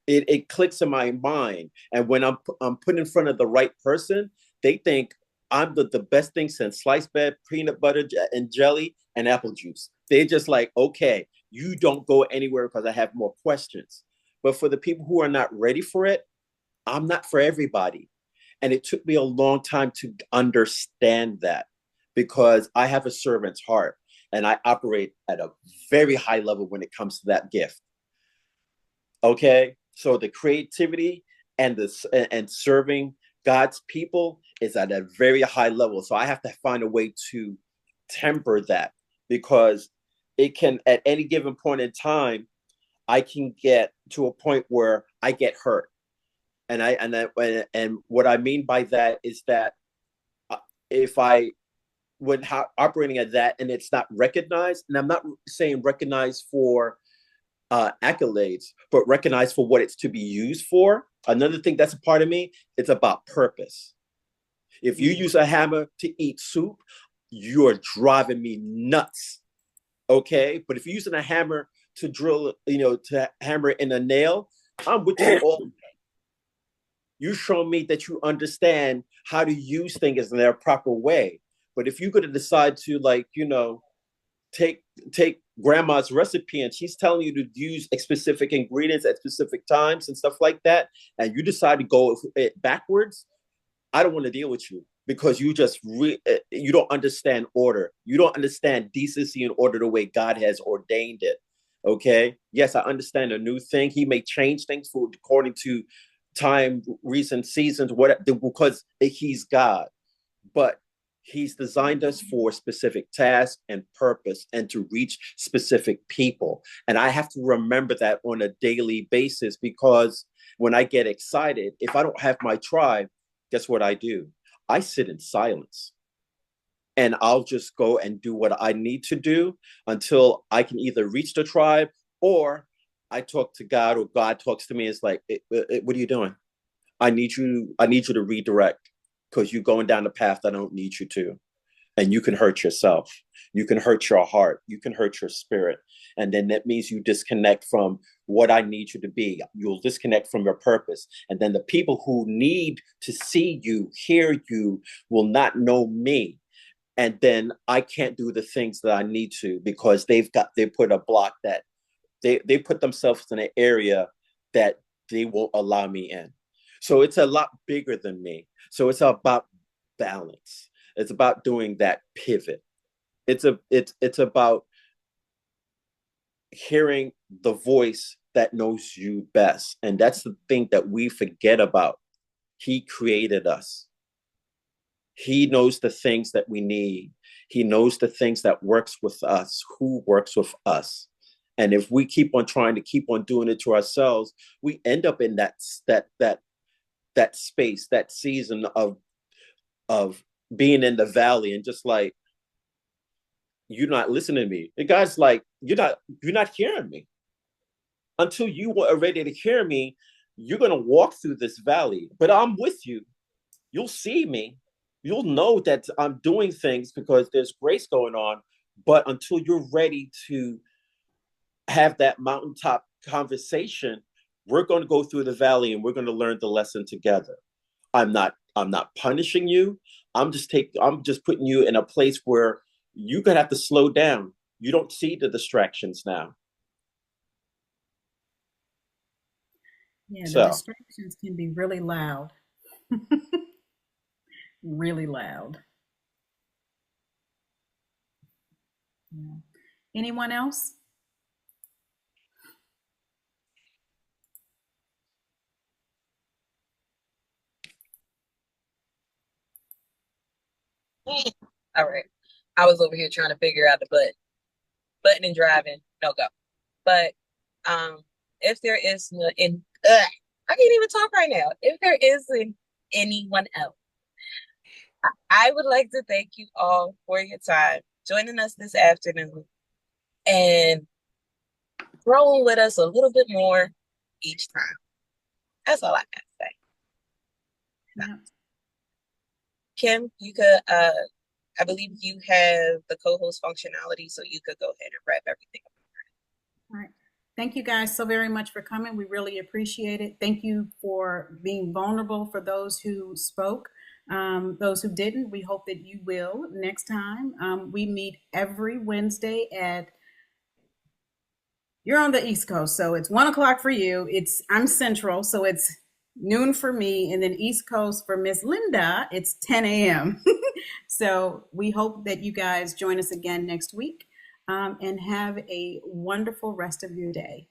It clicks in my mind. And when I'm put in front of the right person, they think I'm the best thing since sliced bread, peanut butter and jelly, and apple juice. They're just like, okay, you don't go anywhere because I have more questions. But for the people who are not ready for it, I'm not for everybody. And it took me a long time to understand that, because I have a servant's heart and I operate at a very high level when it comes to that gift. Okay, so the creativity and serving God's people is at a very high level. So I have to find a way to temper that, because it can, at any given point in time, I can get to a point where I get hurt. And what I mean by that is that if I would operating at that and it's not recognized, and I'm not saying recognized for accolades, but recognized for what it's to be used for. Another thing that's a part of me, it's about purpose. If you use a hammer to eat soup, you're driving me nuts. Okay, but if you're using a hammer to drill, to hammer in a nail, I'm with you all day. You show me that you understand how to use things in their proper way. But if you're going to decide to, take grandma's recipe and she's telling you to use specific ingredients at specific times and stuff like that, and you decide to go backwards, I don't want to deal with you, because you just you don't understand order. You don't understand decency and order the way God has ordained it. Okay. Yes, I understand a new thing. He may change things according to time, reason, seasons, whatever, because he's God. But he's designed us for specific tasks and purpose and to reach specific people. And I have to remember that on a daily basis, because when I get excited, if I don't have my tribe, guess what I do? I sit in silence. And I'll just go and do what I need to do until I can either reach the tribe, or I talk to God, or God talks to me. It's like, what are you doing? I need you to redirect, because you're going down the path that I don't need you to. and you can hurt yourself. You can hurt your heart. You can hurt your spirit. And then that means you disconnect from what I need you to be. You'll disconnect from your purpose. And then the people who need to see you, hear you, will not know me. And then I can't do the things that I need to because they put a block that they put themselves in an area that they won't allow me in. So it's a lot bigger than me. So it's about balance. It's about doing that pivot. It's about hearing the voice that knows you best. And that's the thing that we forget about. He created us. He knows the things that we need. He knows the things that works with us, who works with us. And if we keep on trying to keep on doing it to ourselves, we end up in that space, that season of being in the valley and just like, you're not listening to me. The guy's like, you're not hearing me. Until you are ready to hear me, you're gonna walk through this valley. But I'm with you. You'll see me. You'll know that I'm doing things because there's grace going on. But until you're ready to have that mountaintop conversation, we're going to go through the valley and we're going to learn the lesson together. I'm not punishing you. I'm just putting you in a place where you're going to have to slow down. You don't see the distractions now. Yeah, the distractions can be really loud. Really loud. Yeah. Anyone else? All right. I was over here trying to figure out the button and driving. No go. But if there is I can't even talk right now. If there isn't anyone else, I would like to thank you all for your time joining us this afternoon and growing with us a little bit more each time. That's all I got to say. Yeah. Kim, you could I believe you have the co-host functionality, so you could go ahead and wrap everything up. All right. Thank you guys so very much for coming. We really appreciate it. Thank you for being vulnerable for those who spoke. Those who didn't, we hope that you will next time. We meet every Wednesday you're on the East Coast, so it's 1 o'clock for you. I'm Central, so it's noon for me, and then East Coast for Miss Linda, it's 10 a.m. So we hope that you guys join us again next week, and have a wonderful rest of your day.